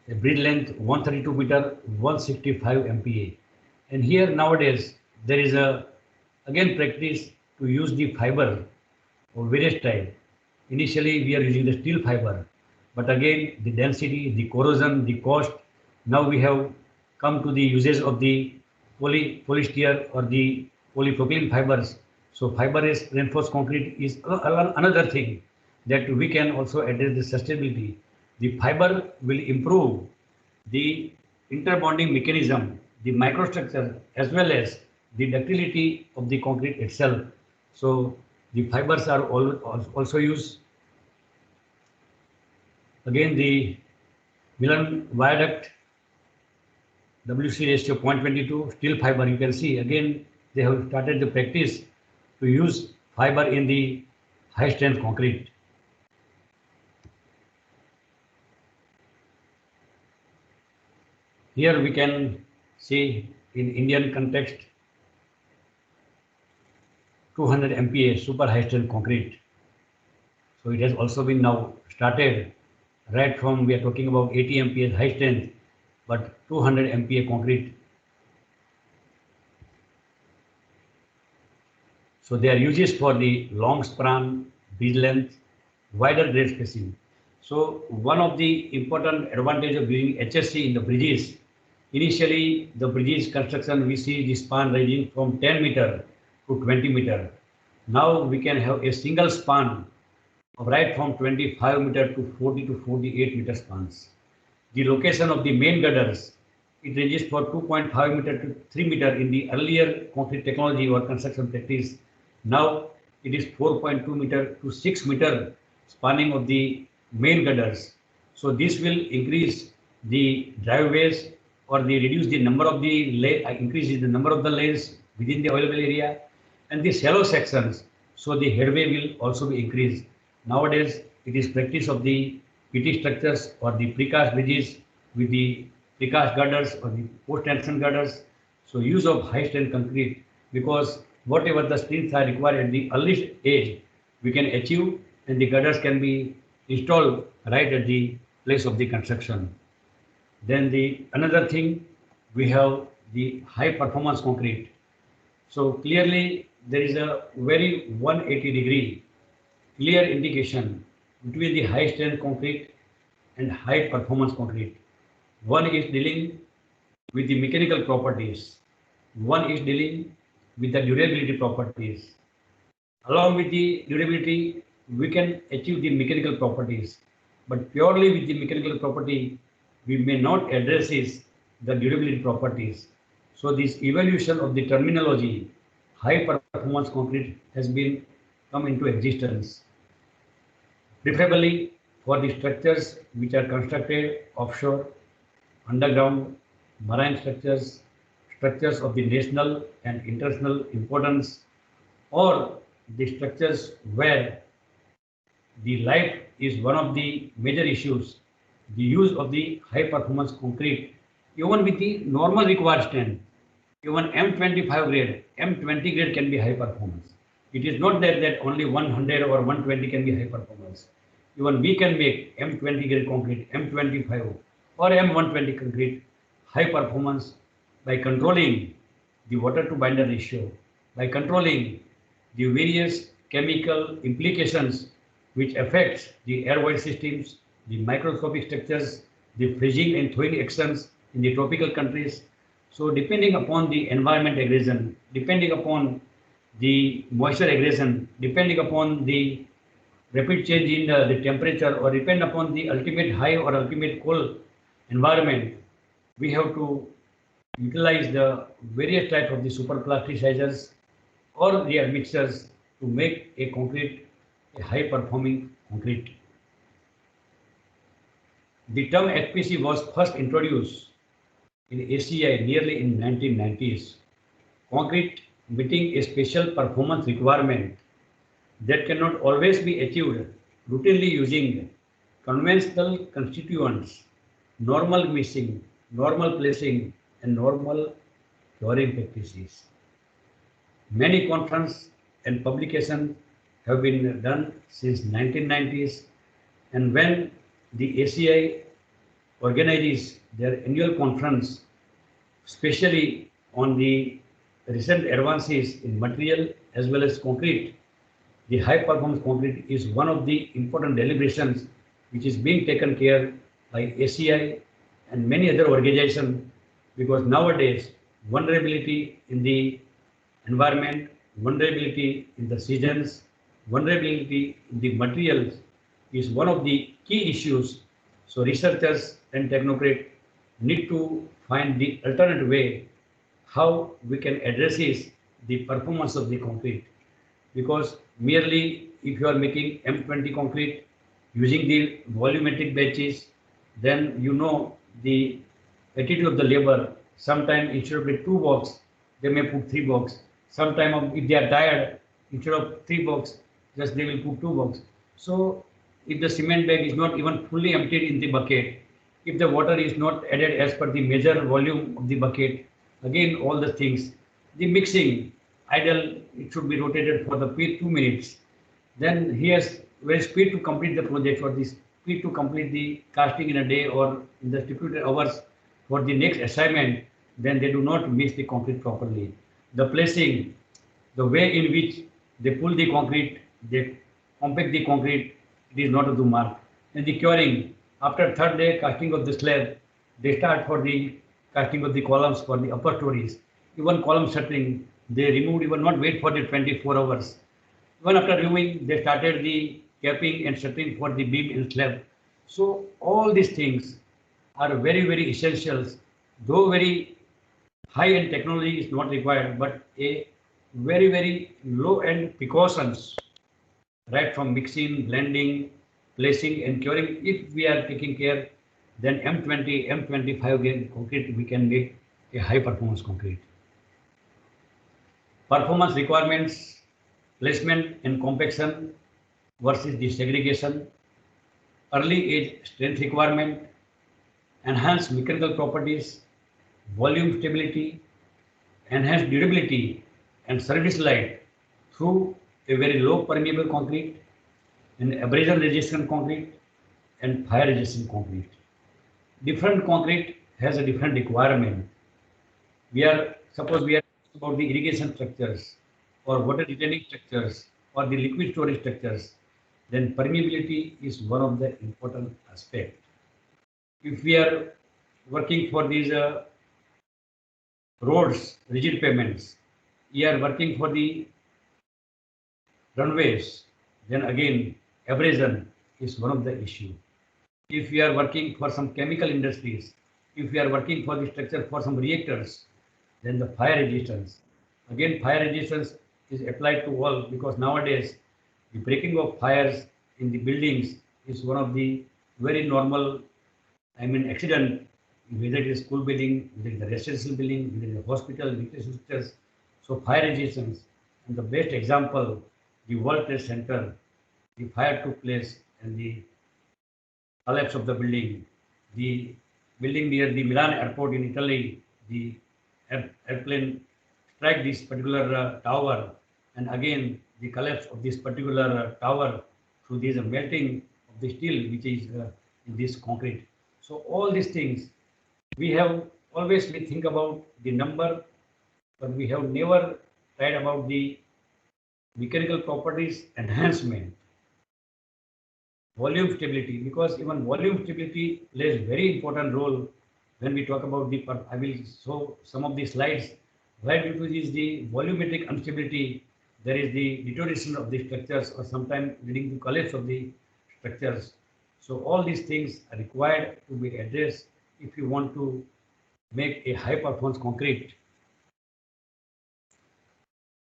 A bridge length 132 meter, 165 MPa. And here nowadays, there is a, again, practice to use the fiber of various type. Initially, we are using the steel fiber, but again, the density, the corrosion, the cost, now we have come to the usage of the polyester or the polypropylene fibers. So fiber-based reinforced concrete is another thing that we can also address the sustainability. The fiber will improve the interbonding mechanism, the microstructure, as well as the ductility of the concrete itself. So the fibers are also used. Again, the Milan viaduct WC ratio 0.22, steel fiber. You can see again they have started the practice to use fiber in the high strength concrete. Here we can see in Indian context 200 MPa super high strength concrete. So it has also been now started right from, we are talking about 80 MPa high strength, but 200 MPa concrete. So they are uses for the long span, bridge length, wider grade spacing. So one of the important advantage of using HSC in the bridges, initially the bridges construction we see the span ranging from 10 meter to 20 meter. Now we can have a single span of right from 25 meter to 40 to 48 meter spans. The location of the main girders, it ranges for 2.5 meter to 3 meter in the earlier concrete technology or construction practice. Now it is 4.2 meter to 6 meter spanning of the main girders. So this will increase the driveways or they reduce the number of the increases the number of the lanes within the available area and the shallow sections. So the headway will also be increased. Nowadays it is practice of the PT structures or the precast bridges with the precast girders or the post-tension girders. So use of high strength concrete, because whatever the strengths are required at the earliest age, we can achieve and the girders can be installed right at the place of the construction. Then the another thing, we have the high performance concrete. So clearly there is a very 180-degree clear indication between the high strength concrete and high performance concrete. One is dealing with the mechanical properties. One is dealing with the durability properties. Along with the durability, we can achieve the mechanical properties. But purely with the mechanical property, we may not address the durability properties. So this evolution of the terminology, high performance concrete, has been come into existence. Preferably for the structures which are constructed offshore, underground, marine structures, structures of the national and international importance, or the structures where the life is one of the major issues, the use of the high performance concrete, even with the normal required strength, even M25 grade, M20 grade can be high performance. It is not that only 100 or 120 can be high performance. Even we can make M20 grade concrete, M25 or M120 concrete high performance by controlling the water to binder ratio, by controlling the various chemical implications which affects the air void systems, the microscopic structures, the freezing and thawing actions in the tropical countries. So depending upon the environment aggression, depending upon the moisture aggression, depending upon the rapid change in the temperature, or depend upon the ultimate high or ultimate cold environment, we have to utilize the various types of the superplasticizers or their mixtures to make a concrete a high performing concrete. The term HPC was first introduced in ACI nearly in 1990s. Concrete meeting a special performance requirement that cannot always be achieved routinely using conventional constituents, normal mixing, normal placing, and normal curing practices. Many conferences and publications have been done since 1990s, and when the ACI organizes their annual conference, especially on the recent advances in material as well as concrete, the high performance concrete is one of the important deliberations which is being taken care by ACI and many other organizations, because nowadays vulnerability in the environment, vulnerability in the seasons, vulnerability in the materials is one of the key issues. So researchers and technocrats need to find the alternate way how we can address the performance of the concrete, because merely if you are making M20 concrete using the volumetric batches, then you know the attitude of the labor Sometimes instead of the 2 box, they may put 3 box. Sometimes if they are tired, instead of 3 box, just they will put 2 box. So if the cement bag is not even fully emptied in the bucket, if the water is not added as per the measure volume of the bucket, again all the things, the mixing, ideal, it should be rotated for the 2 minutes. Then he has very speed to complete the project or the speed to complete the casting in a day or in the stipulated hours for the next assignment, then they do not mix the concrete properly. The placing, the way in which they pull the concrete, they compact the concrete, it is not to the mark. And the curing, after third day casting of the slab, they start for the casting of the columns for the upper stories. Even column shuttering, they removed, even not wait for the 24 hours. Even after removing, they started the capping and shuttering for the beam and slab. So all these things are very, very essentials, though very high-end technology is not required, but a very, very low-end precautions, right from mixing, blending, placing, and curing. If we are taking care, then M20, M25 grade concrete, we can make a high-performance concrete. Performance requirements, placement and compaction versus the segregation, early age strength requirement, enhanced mechanical properties, volume stability, enhanced durability and service life through a very low permeable concrete, an abrasion resistant concrete, and fire resistant concrete. Different concrete has a different requirement. Suppose we are about the irrigation structures or water retaining structures or the liquid storage structures, then permeability is one of the important aspects. If we are working for these roads, rigid pavements, we are working for the runways, then again abrasion is one of the issue. If we are working for some chemical industries, if we are working for the structure for some reactors, then the fire resistance. Again, fire resistance is applied to all because nowadays the breaking of fires in the buildings is one of the very normal, accident, whether it is school building, whether it is a residential building, whether it is a hospital, education structures. So fire resistance, and the best example, the World Trade Center, the fire took place and the collapse of the building. The building near the Milan airport in Italy, the airplane struck this particular tower, and again the collapse of this particular tower through this melting of the steel which is in this concrete. So all these things, we have always we think about the number, but we have never tried about the mechanical properties enhancement, volume stability, because even volume stability plays very important role when we talk about the, I will show some of the slides, where due to this the volumetric instability, there is the deterioration of the structures or sometimes leading to collapse of the structures. So all these things are required to be addressed if you want to make a high performance concrete.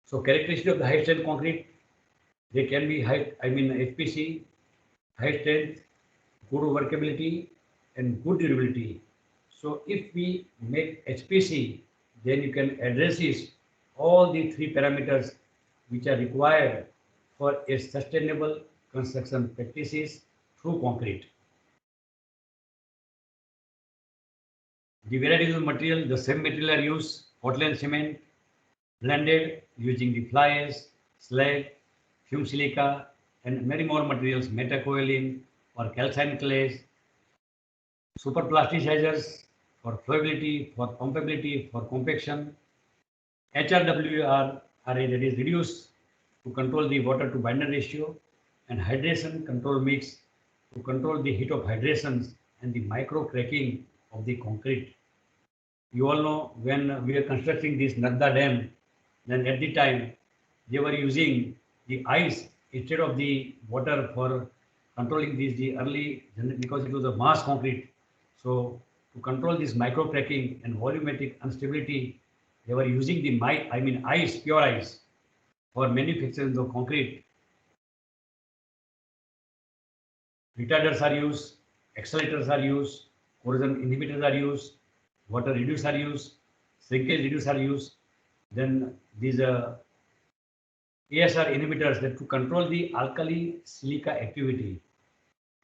So characteristic of the high strength concrete, they can be HPC, high strength, good workability, and good durability. So if we make HPC, then you can address all the 3 parameters which are required for a sustainable construction practices through concrete. The varieties of material, the same material are used, Portland cement, blended using the fly ash, slag, fumed silica, and many more materials, metacoelin or calcined clays, super plasticizers for flowability, for pumpability, for compaction, HRWR, that is reduced to control the water to binder ratio, and hydration control mix to control the heat of hydrations and the micro cracking of the concrete. You all know when we are constructing this Nagda Dam, then at the time they were using the ice instead of the water for controlling this the early, because it was a mass concrete. So to control this micro cracking and volumetric instability, they were using the ice, pure ice, for manufacturing the concrete. Retarders are used, accelerators are used, corrosion inhibitors are used, water reducer use, shrinkage reducer use, then these ASR inhibitors that to control the alkali silica activity.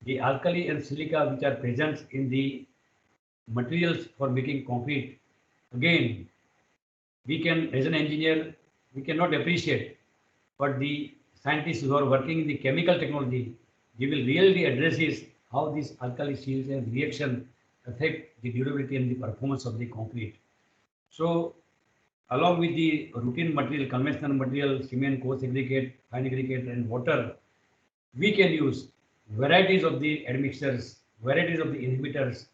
The alkali and silica which are present in the materials for making concrete, again, we can, as an engineer, we cannot appreciate, but the scientists who are working in the chemical technology, they will really address is how these alkali shields and reaction affect the durability and the performance of the concrete. So, along with the routine material, conventional material, cement, coarse aggregate, fine aggregate, and water, we can use varieties of the admixtures, varieties of the inhibitors,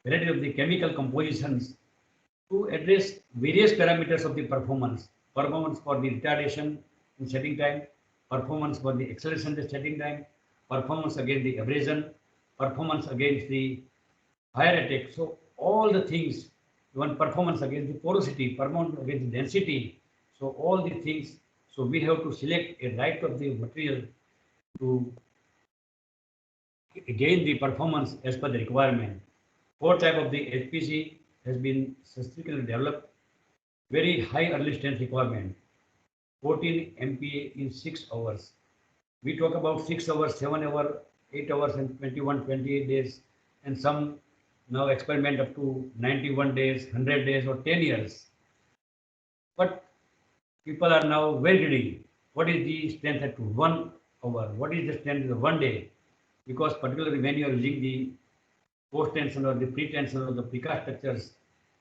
variety of the chemical compositions to address various parameters of the performance. Performance for the retardation in setting time, performance for the acceleration in setting time, performance against the abrasion, performance against the fire attack. So all the things, even performance against the porosity, performance against the density. So all the things. So we have to select a right of the material to gain the performance as per the requirement. Four type of the HPC has been specifically developed. Very high early strength requirement. 14 MPa in 6 hours. We talk about 6 hours, 7 hours, 8 hours, and 21, 28 days, and some now experiment up to 91 days, 100 days, or 10 years. But people are now very ready. What is the strength at 1 hour? What is the strength of 1 day? Because particularly when you are using the post-tension or the pre-tension or the precast structures,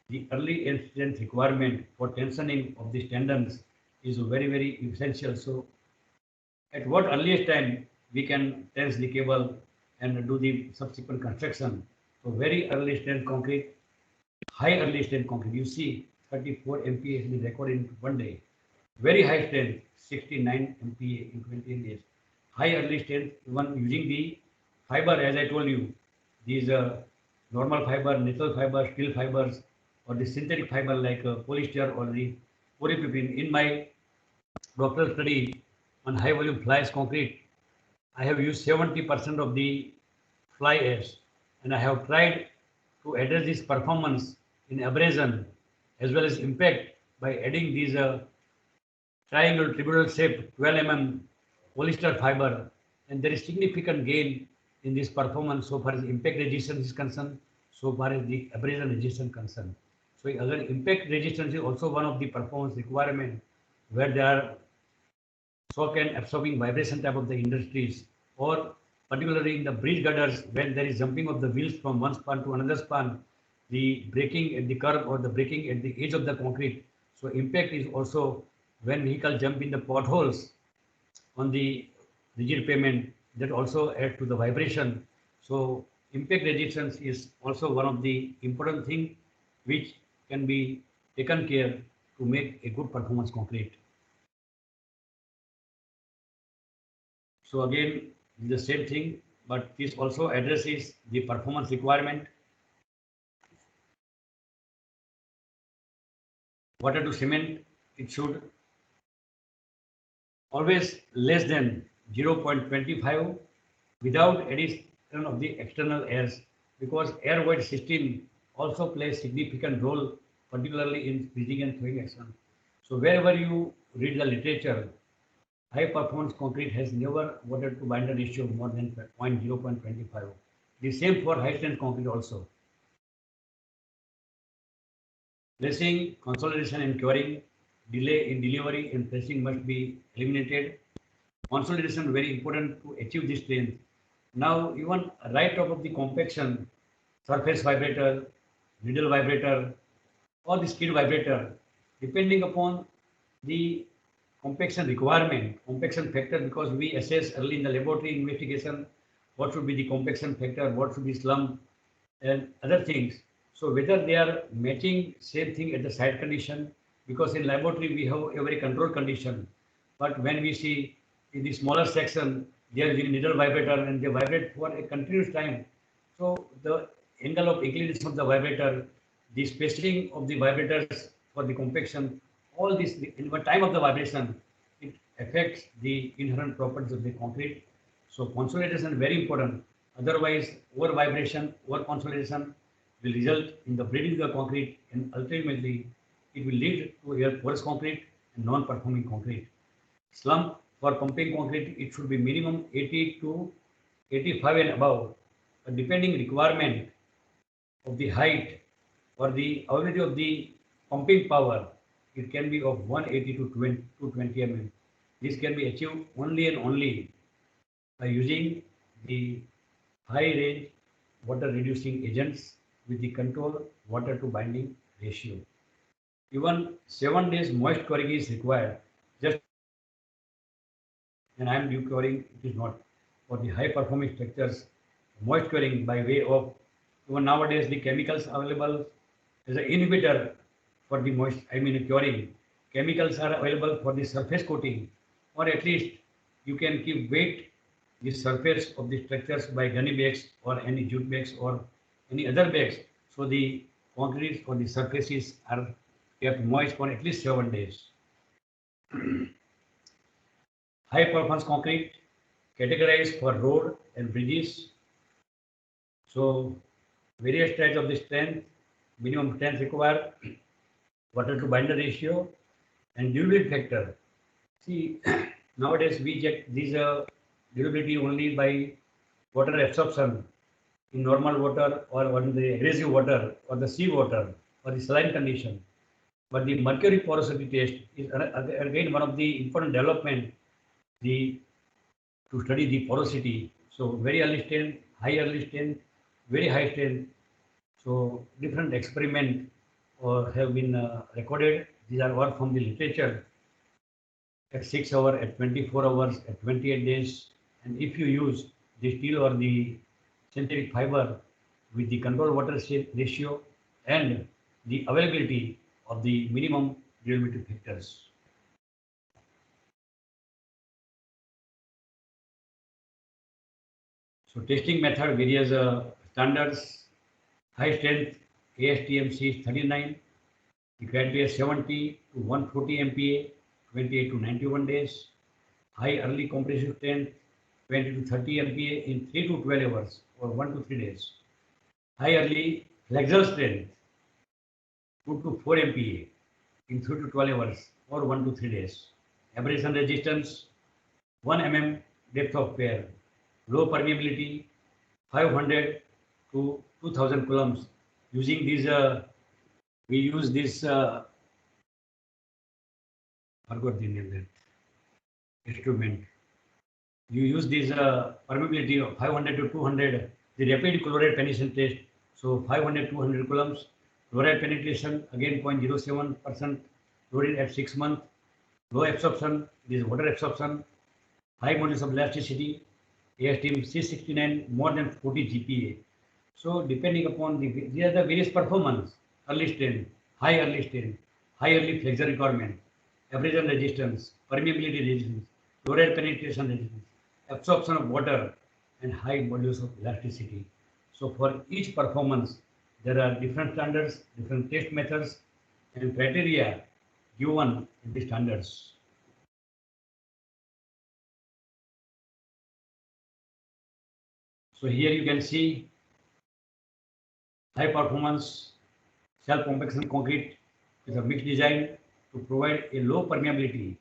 the early end strength requirement for tensioning of the tendons is very, very essential. So at what earliest time we can tense the cable and do the subsequent construction. So very early strength concrete, high early strength concrete. You see 34 MPa has been recorded in 1 day. Very high strength, 69 MPa in 28 days. High early strength, even using the fiber, as I told you, these normal fiber, natural fiber, steel fibers, or the synthetic fiber like polyester or the polypropylene. In my doctoral study on high volume fly ash concrete, I have used 70% of the fly ash, and I have tried to address this performance in abrasion as well as impact by adding these triangle tubular shaped 12 mm polyester fiber, and there is significant gain in this performance so far as impact resistance is concerned, so far as the abrasion resistance concerned. So other impact resistance is also one of the performance requirement where there are shock and absorbing vibration type of the industries, or particularly in the bridge girders when there is jumping of the wheels from one span to another span, the braking at the curb or the braking at the edge of the concrete. So impact is also when vehicle jump in the potholes on the rigid pavement, that also add to the vibration. So impact resistance is also one of the important thing which can be taken care to make a good performance concrete. So again, the same thing, but this also addresses the performance requirement. Water to cement, it should always less than 0.25 without addition of the external airs, because air void system also plays significant role, particularly in freezing and thawing action. So wherever you read the literature, high performance concrete has never water to binder ratio more than 0.25. The same for high strength concrete also. Pressing, consolidation and curing, delay in delivery and pressing must be eliminated. Consolidation very important to achieve this strength. Now even right top of the compaction, surface vibrator, needle vibrator, or the skid vibrator, depending upon the compaction requirement, compaction factor, because we assess early in the laboratory investigation what should be the compaction factor, what should be slump, and other things. So whether they are matching same thing at the site condition, because in laboratory we have a very controlled condition, but when we see in the smaller section, they are using needle vibrator and they vibrate for a continuous time. So the angle of inclination of the vibrator, the spacing of the vibrators for the compaction, all this in the time of the vibration, it affects the inherent properties of the concrete. So consolidation is very important. Otherwise, over vibration, over consolidation will result in the breeding of the concrete, and ultimately it will lead to a porous concrete and non-performing concrete. Slump for pumping concrete, it should be minimum 80 to 85 and above, depending requirement of the height or the availability of the pumping power. It can be of 180 to 20 mm. This can be achieved only and only by using the high range water reducing agents with the control water to binding ratio. Even 7 days moist curing is required. Just and I am dew curing, it is not. For the high performing structures, moist curing by way of, even nowadays the chemicals available as an inhibitor for the curing. Chemicals are available for the surface coating, or at least you can keep weight the surface of the structures by gunny bags or any jute bags or any other bags. So the concrete or the surfaces are kept moist for at least 7 days. High performance concrete categorized for road and bridges. So various types of the strength, minimum strength required, water to binder ratio, and durability factor. See, nowadays we check this durability only by water absorption in normal water or on the aggressive water or the sea water or the saline condition. But the mercury porosity test is again one of the important development to study the porosity. So very early strength, high early strength, very high strength. So different experiment have been recorded. These are all from the literature at 6 hours, at 24 hours, at 28 days. And if you use the steel or the synthetic fiber with the control water ratio and the availability of the minimum durability factors. So testing method various standards. High strength ASTM is 39. The criteria 70 to 140 MPa, 28 to 91 days. High early compressive strength 20 to 30 MPa in 3 to 12 hours or 1 to 3 days. High early flexural strength 2 to 4 MPa in 3 to 12 hours or 1 to 3 days. Abrasion resistance 1 mm depth of wear. Low permeability 500 to 2000 coulombs. Using these, we use this, forgot the name that instrument. You use this permeability of 500 to 200, the rapid chloride penetration test. So 500 to 200 coulombs. Chloride penetration again 0.07% chloride at 6 months. Low absorption, this is water absorption. High modulus of elasticity, ASTM C69 more than 40 GPa. So depending upon these are the various performance, early strength, high early flexure requirement, abrasion resistance, permeability resistance, chloride penetration resistance, absorption of water, and high modulus of elasticity. So for each performance, there are different standards, different test methods, and criteria given in the standards. So here you can see high performance self compaction concrete with a mixed design to provide a low permeability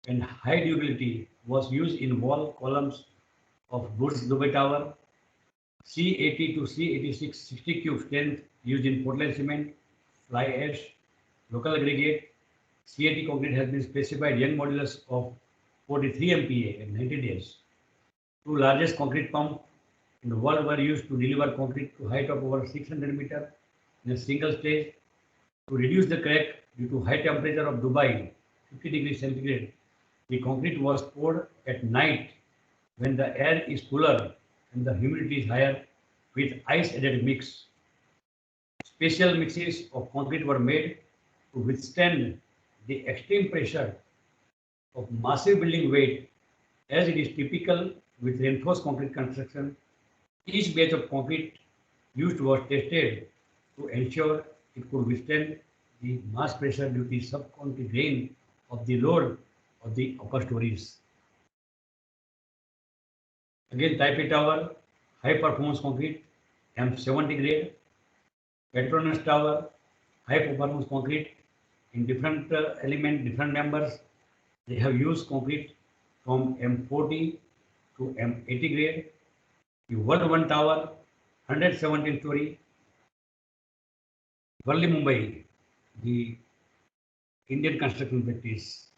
and high durability was used in wall columns of Burj Dubai Tower. C80 to C86 60 cube strength used in Portland cement, fly ash, local aggregate. C80 concrete has been specified young modulus of 43 MPa in 90 days. Two largest concrete pump in the world were used to deliver concrete to height of over 600 meters in a single stage. To reduce the crack due to high temperature of Dubai, 50 degrees centigrade, the concrete was poured at night when the air is cooler and the humidity is higher with ice added mix. Special mixes of concrete were made to withstand the extreme pressure of massive building weight as it is typical with reinforced concrete construction. Each batch of concrete used was tested to ensure it could withstand the mass pressure due to the subcontinental grain of the load of the upper stories. Again, Taipei Tower, high performance concrete, M70 grade, Petronas Tower, high performance concrete in different element, different members. They have used concrete from M40 to M80 grade. The World One Tower, 117 story. Worli Mumbai, the Indian construction practice.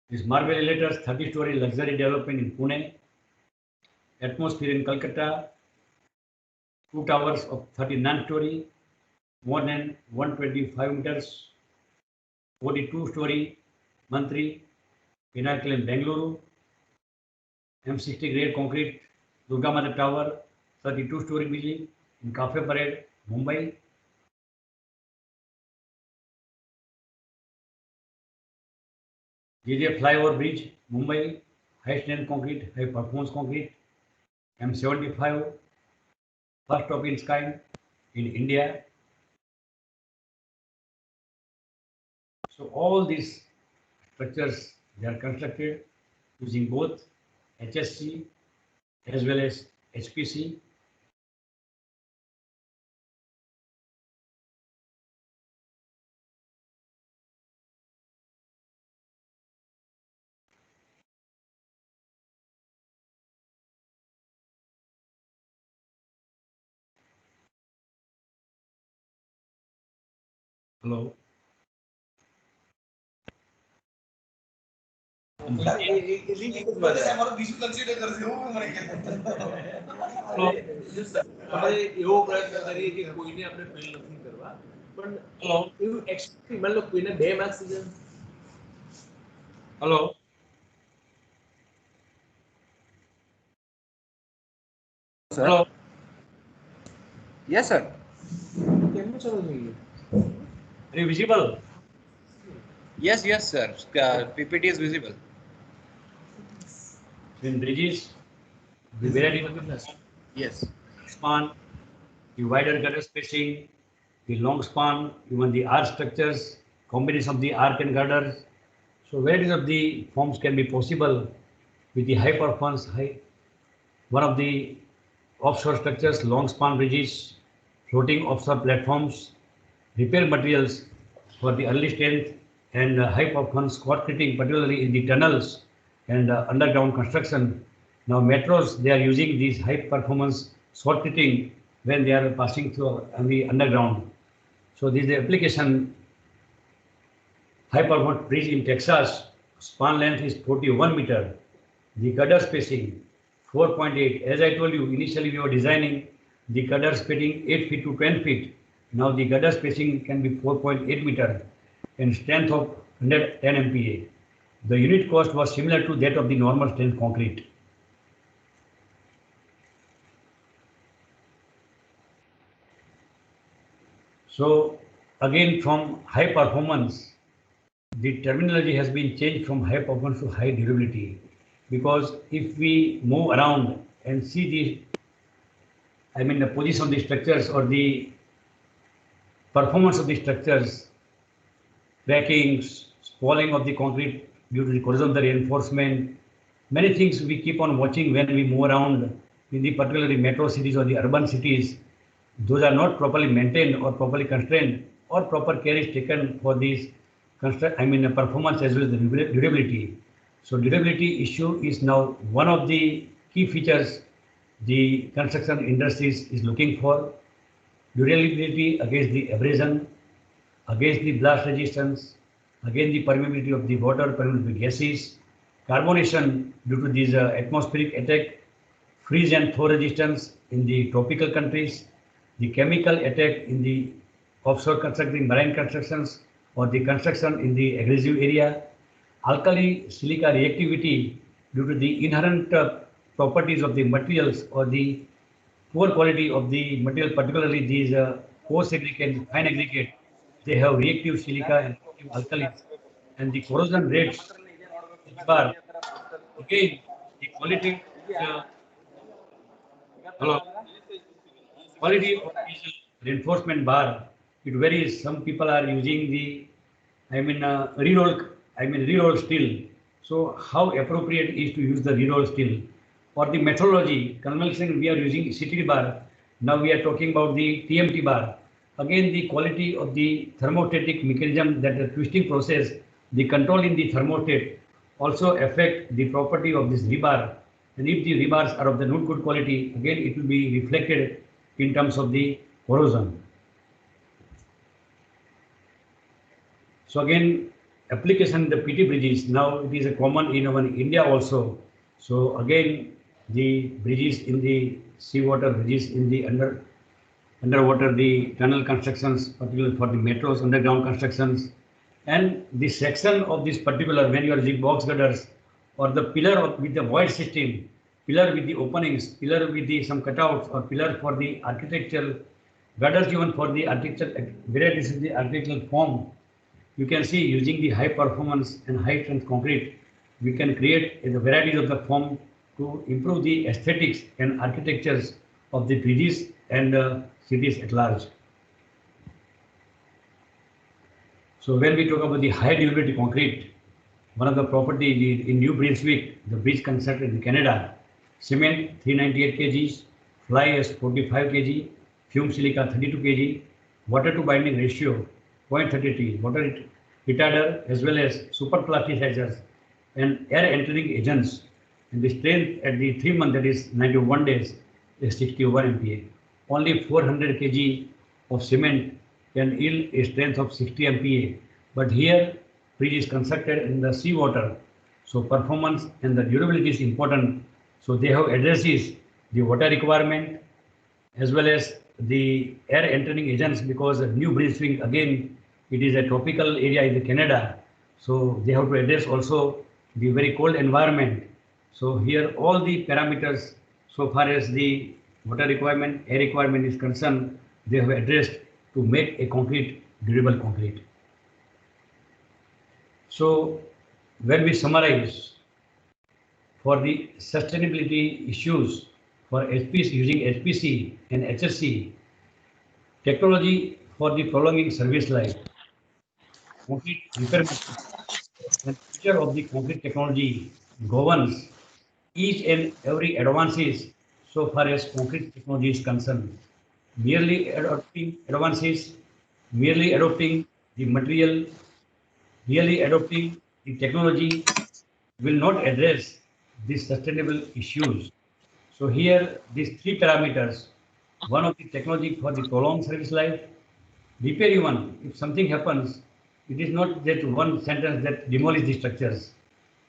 This Marble Elevators, 30 story luxury development in Pune. Atmosphere in Calcutta, 2 towers of 39 story, more than 125 meters, 42 story Mantri, Pinnacle in Bengaluru, M60 grade concrete, Durga Mother Tower, 32 story building in Cafe Parade, Mumbai. JJ Flyover Bridge, Mumbai, high strength concrete, high performance concrete, M75, first of its kind in India. So all these structures, they are constructed using both HSC as well as HPC. Hello. આપણે એવો પ્રયત્ન કરીએ કે કોઈને આપણે fail નથી કરવા પણ એવું એક્સપેક્ટ માની લો કોઈને 2 માર્ક્સ દીધા Hello. Sir. Hello. Yes, sir. કેમનું ચાલુ થઈ ગયું Are you visible? Yes, yes, sir. PPT is visible. In bridges, the variety of Yes. span, the wider gutter spacing, the long span, even the arch structures, combination of the arc and girders. So varieties of the forms can be possible with the high performance, one of the offshore structures, long span bridges, floating offshore platforms, repair materials for the early strength and high performance concreting, particularly in the tunnels and underground construction. Now metros, they are using these high performance concreting when they are passing through the underground. So this is the application. High performance bridge in Texas, span length is 41 meter. The girder spacing 4.8. As I told you, initially we were designing the girder spacing 8 feet to 10 feet. Now the girder spacing can be 4.8 meter and strength of 110 MPa. The unit cost was similar to that of the normal strength concrete. So again, from high performance, the terminology has been changed from high performance to high durability, because if we move around and see the position of the structures or the performance of the structures, crackings, spalling of the concrete due to the corrosion of the reinforcement, many things we keep on watching when we move around in the particularly metro cities or the urban cities. Those are not properly maintained or properly constrained, or proper care is taken for these performance as well as the durability. So durability issue is now one of the key features the construction industries is looking for. Durability against the abrasion, against the blast resistance, against the permeability of the water, permeability of gases, carbonation due to these atmospheric attack, freeze and thaw resistance in the tropical countries, the chemical attack in the offshore construction, marine constructions, or the construction in the aggressive area, alkali silica reactivity due to the inherent properties of the materials or the poor quality of the material, particularly these coarse aggregate, fine aggregate, they have reactive silica and reactive alkalis, and the corrosion rates are again the quality. Hello. Quality of this reinforcement bar, it varies. Some people are using the re-roll steel. So how appropriate is to use the re-roll steel? For the methodology, convention we are using CTD bar. Now we are talking about the TMT bar. Again, the quality of the thermostatic mechanism, that the twisting process, the control in the thermostat also affect the property of this rebar. And if the rebars are of the not good quality, again it will be reflected in terms of the corrosion. So again, application the PT bridges, now it is a common in our India also. So again, the bridges in the seawater, bridges in the underwater, the tunnel constructions, particularly for the metros, underground constructions, and the section of this particular, when you are using box girders or the pillar with the void system, pillar with the openings, pillar with the some cutouts, or pillar for the architectural girders given for the architectural, varieties in the architectural form. You can see using the high performance and high strength concrete, we can create the varieties of the form to improve the aesthetics and architectures of the bridges and cities at large. So when we talk about the high durability concrete, one of the properties in New Brunswick, the bridge constructed in Canada, cement 398 kg, fly ash 45 kg, fume silica 32 kg, water to binding ratio 0.33, water retarder as well as super plasticizers and air entering agents. And the strength at the 3 month, that is 91 days, is 61 MPa. Only 400 kg of cement can yield a strength of 60 MPa. But here, bridge is constructed in the seawater, so performance and the durability is important. So they have addresses the water requirement as well as the air entering agents, because New Brunswick, again, it is a tropical area in the Canada. So they have to address also the very cold environment. So here all the parameters, so far as the water requirement, air requirement is concerned, they have addressed to make a concrete, durable concrete. So when we summarize for the sustainability issues for HPC, using HPC and HSC, technology for the prolonging service life, concrete repair and future of the concrete technology governs each and every advances so far as concrete technology is concerned. Merely adopting advances, merely adopting the material, really adopting the technology will not address these sustainable issues. So here, these three parameters, one of the technology for the prolonged service life, repair even, if something happens, it is not that one sentence that demolish the structures.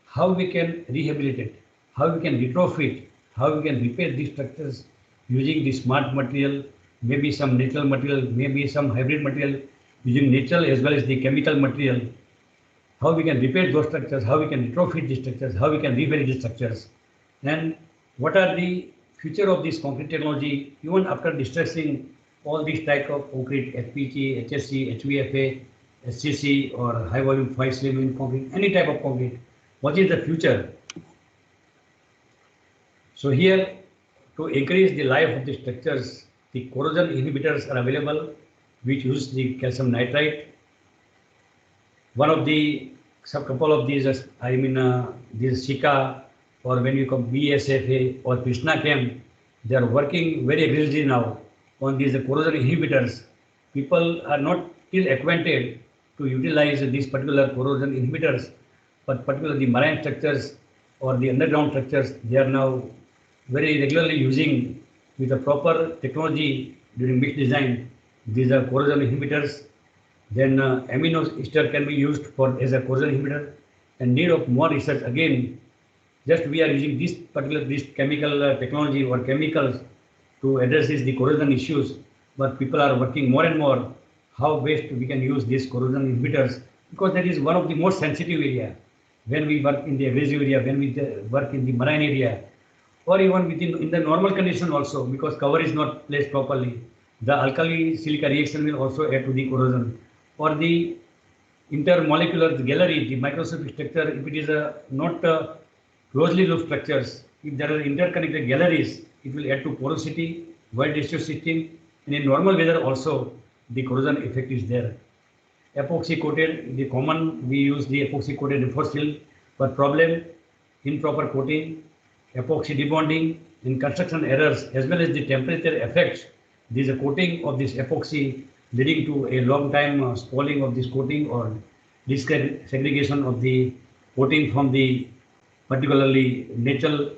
How we can rehabilitate, how we can retrofit, how we can repair these structures using the smart material, maybe some natural material, maybe some hybrid material, using natural as well as the chemical material. How we can repair those structures, how we can retrofit the structures, how we can rebuild the structures. And what are the future of this concrete technology, even after discussing all these type of concrete, FPG, HSC, HVFA, SCC, or high volume 5 slim concrete, any type of concrete. What is the future? So here, to increase the life of the structures, the corrosion inhibitors are available, which use the calcium nitride. One of the couple of these, this Sika, or when you come BSFA or Krishna Chem, they are working very aggressively now on these corrosion inhibitors. People are not still acquainted to utilize these particular corrosion inhibitors, but particularly the marine structures or the underground structures, they are now very regularly using with the proper technology during mix design. These are corrosion inhibitors. Then amino ester can be used for as a corrosion inhibitor, and need of more research again. Just we are using this chemical technology or chemicals to address the corrosion issues, but people are working more and more how best we can use these corrosion inhibitors, because that is one of the most sensitive area when we work in the abrasive area, when we work in the marine area, or even in the normal condition also, because cover is not placed properly. The alkali silica reaction will also add to the corrosion. Or the intermolecular gallery, the microscopic structure, if it is not closely looped structures, if there are interconnected galleries, it will add to porosity, void ratio system, and in normal weather also the corrosion effect is there. Epoxy coated, the common, we use the epoxy coated reinforced steel, but problem, improper coating, epoxy debonding, in construction errors, as well as the temperature effects. This coating of this epoxy leading to a long time spoiling of this coating or segregation of the coating from the particularly natural,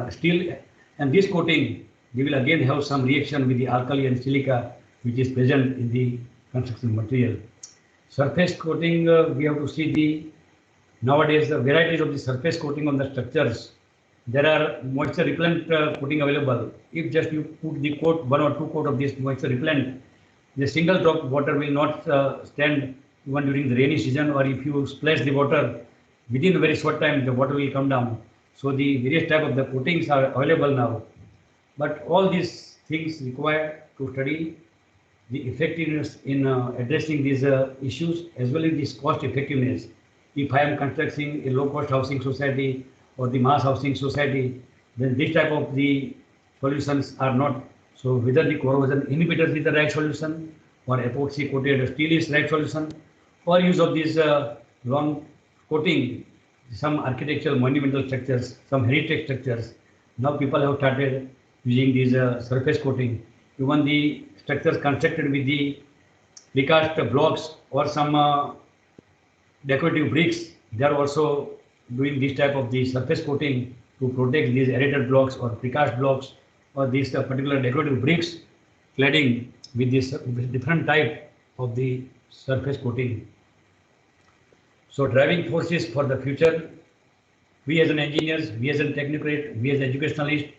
steel. And this coating, we will again have some reaction with the alkali and silica, which is present in the construction material. Surface coating, we have to see nowadays the varieties of the surface coating on the structures. There are moisture repellent coating available. If just you put the coat, 1 or 2 coat of this moisture repellent, the single drop of water will not stand even during the rainy season, or if you splash the water, within a very short time the water will come down. So the various type of the coatings are available now. But all these things require to study the effectiveness in addressing these issues, as well as this cost effectiveness. If I am constructing a low cost housing society or the mass housing society, then this type of the solutions are not. So whether the corrosion inhibitors is the right solution, or epoxy coated steel is right solution, or use of this long coating, some architectural monumental structures, some heritage structures. Now people have started using these surface coating. Even the structures constructed with the precast blocks or some decorative bricks, they are also doing this type of the surface coating to protect these aerated blocks or precast blocks or these particular decorative bricks cladding with this different type of the surface coating. So driving forces for the future, we as an engineers, we as a technocrat, we as educationalists,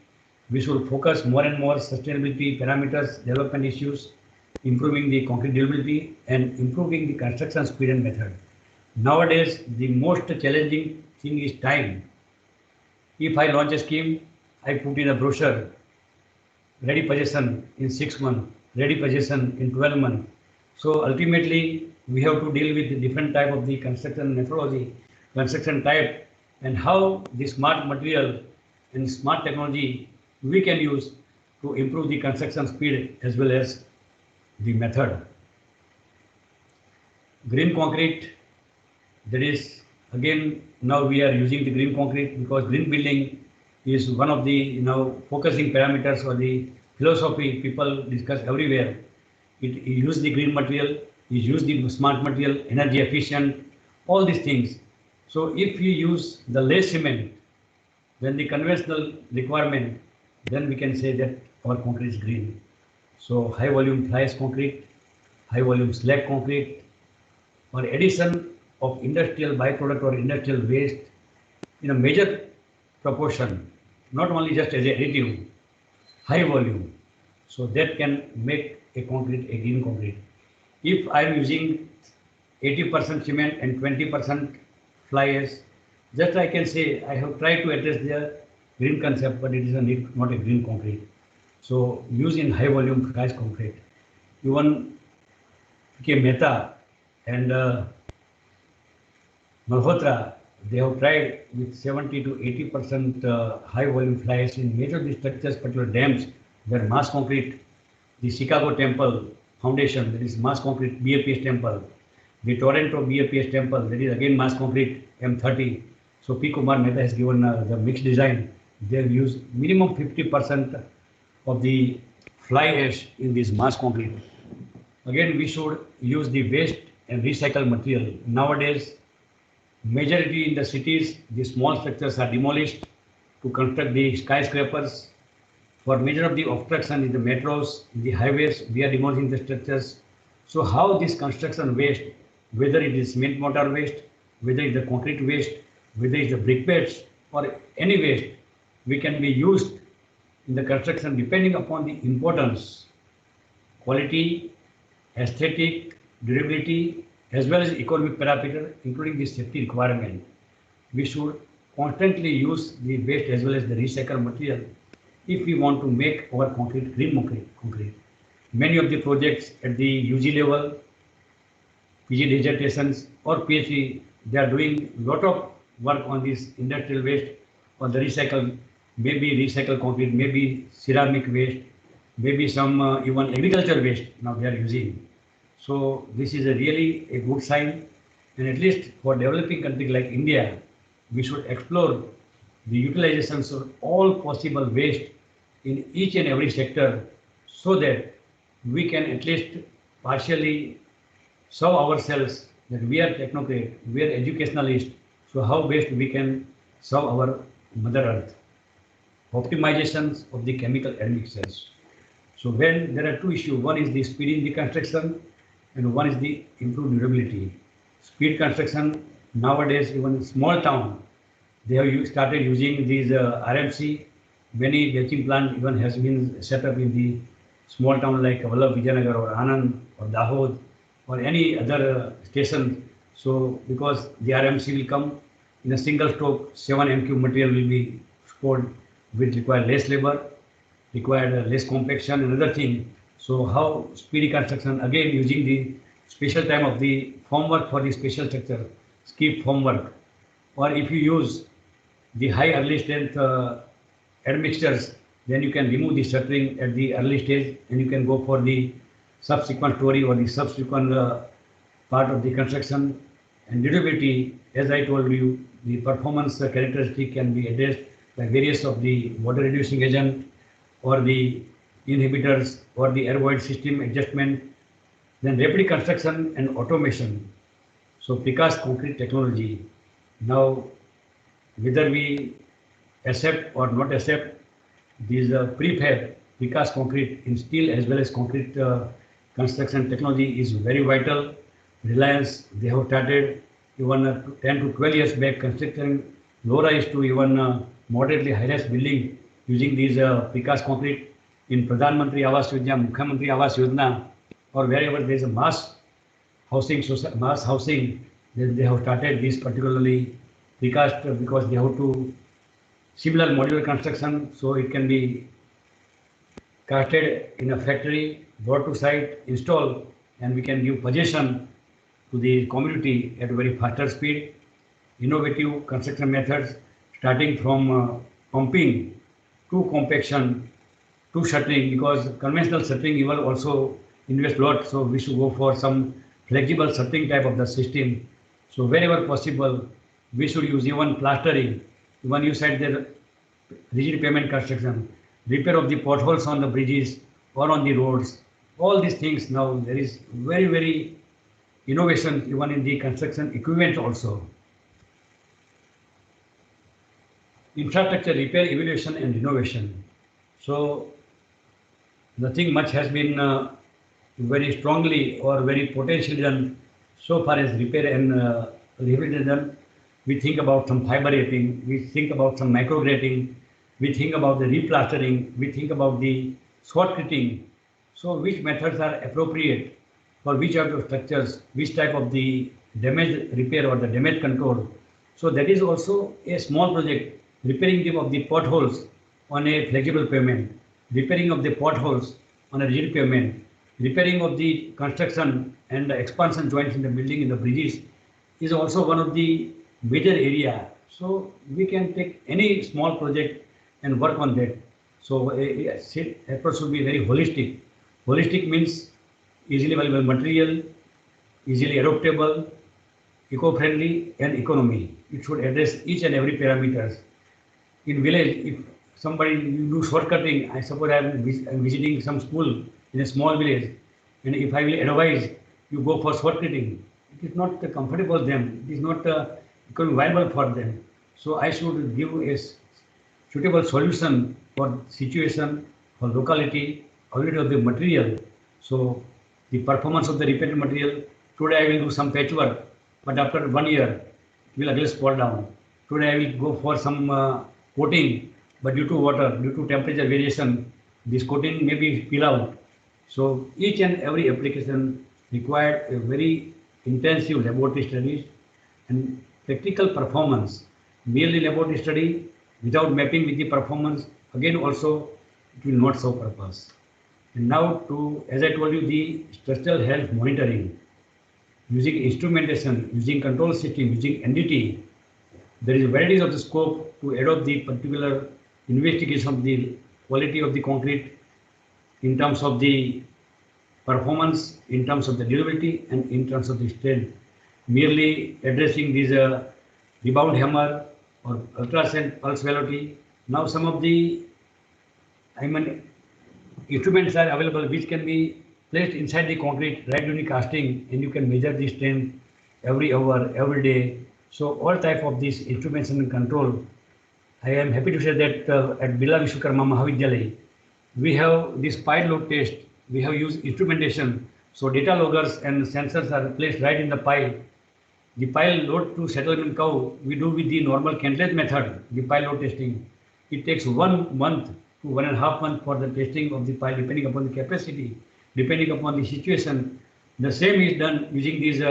we should focus more and more sustainability parameters, development issues, improving the concrete durability and improving the construction speed and method. Nowadays, the most challenging thing is time. If I launch a scheme, I put in a brochure, ready possession in 6 months, ready possession in 12 months. So ultimately, we have to deal with the different type of the construction methodology, construction type, and how the smart material and smart technology we can use to improve the construction speed as well as the method. Green concrete, that is again now we are using the green concrete because green building is one of the focusing parameters or the philosophy people discuss everywhere. It use the green material, it use the smart material, energy efficient, all these things. So if you use the less cement than the conventional requirement, then we can say that our concrete is green. So high volume fly ash concrete, high volume slag concrete, or addition of industrial byproduct or industrial waste in a major proportion, not only just as an additive, high volume. So that can make a concrete a green concrete. If I am using 80% cement and 20% fly ash, just I can say I have tried to address the green concept, but it is not a green concrete. So use in high volume fly ash concrete. Even K. Mehta and Malhotra, they have tried with 70 to 80% high volume fly ash in major of the structures, particular dams where mass concrete, the Chicago Temple Foundation, that is mass concrete BAPS temple, the Toronto BAPS temple, that is again mass concrete M30. So P. Kumar Mehta has given the mixed design. They have used minimum 50% of the fly ash in this mass concrete. Again, we should use the waste and recycle material. Nowadays, majority in the cities, the small structures are demolished to construct the skyscrapers. For major of the obstruction in the metros, in the highways, we are demolishing the structures. So how this construction waste, whether it is cement mortar waste, whether it is the concrete waste, whether it is the brick beds or any waste, we can be used in the construction depending upon the importance, quality, aesthetic, durability, as well as economic parameter, including the safety requirement. We should constantly use the waste as well as the recycled material if we want to make our concrete green concrete. Many of the projects at the UG level, PG dissertations or PhD, they are doing a lot of work on this industrial waste or the recycle, maybe recycled concrete, maybe ceramic waste, maybe some even agriculture waste now they are using. So this is really a good sign, and at least for developing countries like India, we should explore the utilizations of all possible waste in each and every sector so that we can at least partially serve ourselves that we are technocrat, we are educationalist, so how best we can serve our Mother Earth. Optimizations of the chemical admixtures. So when there are two issues, one is the speed in the construction and one is the improved durability. Speed construction nowadays, even in small town, they have started using these RMC. Many batching plant even has been set up in the small town like Vallabh Vijayanagar or Anand or Dahod or any other station. So because the RMC will come in a single stroke, 7 MQ material will be stored, which require less labor, required less compaction, another thing. So how speedy construction, again using the special time of the formwork for the special structure, skip formwork, or if you use the high early strength admixtures, then you can remove the shuttering at the early stage and you can go for the subsequent story or the subsequent part of the construction. And durability, as I told you, the performance characteristic can be addressed by various of the water reducing agent or the inhibitors or the air void system adjustment. Then rapid construction and automation. So precast concrete technology. Now, whether we accept or not accept these prefab precast concrete in steel as well as concrete construction technology is very vital. Reliance, they have started even 10 to 12 years back constructing low-rise to even moderately high-rise building using these precast concrete in Pradhan Mantri Awas Yojana, Mukhyamantri Awas Yojana, or wherever there is a mass housing, then they have started this particularly precast because they have to similar modular construction, so it can be casted in a factory, brought to site, installed, and we can give possession to the community at a very faster speed. Innovative construction methods starting from pumping to compaction to shuttering, because conventional shuttering you will also invest a lot, so we should go for some flexible shuttering type of the system. So wherever possible, we should use even plastering. Even you said that rigid pavement construction, repair of the potholes on the bridges or on the roads, all these things now there is very, very innovation even in the construction equipment also. Infrastructure repair, evaluation and renovation. So nothing much has been very strongly or very potentially done so far as repair and rehabilitation. We think about some fiber wrapping, we think about some micrograding, we think about the replastering, we think about the shotcreting. So which methods are appropriate for which of the structures, which type of the damage repair or the damage control. So that is also a small project, repairing of the potholes on a flexible pavement, repairing of the potholes on a rigid pavement, repairing of the construction and the expansion joints in the building in the bridges is also one of the major area. So we can take any small project and work on that. So approach should be very holistic. Holistic means easily available material, easily adaptable, eco-friendly and economy. It should address each and every parameters. In village, if somebody you do shortcutting, I suppose I'm visiting some school in a small village, and if I will advise you go for shortcutting, it is not comfortable them, it is not becoming viable for them. So I should give a suitable solution for situation, for locality, availability of the material. So the performance of the repainted material, today I will do some patchwork, but after 1 year, it will again fall down. Today I will go for some coating, but due to water, due to temperature variation, this coating may be peel out. So each and every application required a very intensive laboratory studies and practical performance. Merely laboratory study without mapping with the performance, again also it will not serve purpose. And now to, as I told you, the structural health monitoring, using instrumentation, using control system, using NDT, there is varieties of the scope to adopt the particular investigation of the quality of the concrete in terms of the performance, in terms of the durability and in terms of the strength. Merely addressing these rebound hammer or ultrasonic pulse velocity. Now some of the instruments are available which can be placed inside the concrete right during casting, and you can measure the strength every hour, every day. So all type of these instruments and control. I am happy to say that at Birla Vishwakarma Mahavidyalaya, we have this pile load test. We have used instrumentation. So data loggers and sensors are placed right in the pile. The pile load to settlement cow, we do with the normal candlelight method, the pile load testing. It takes 1 month to 1.5 months for the testing of the pile, depending upon the capacity, depending upon the situation. The same is done using these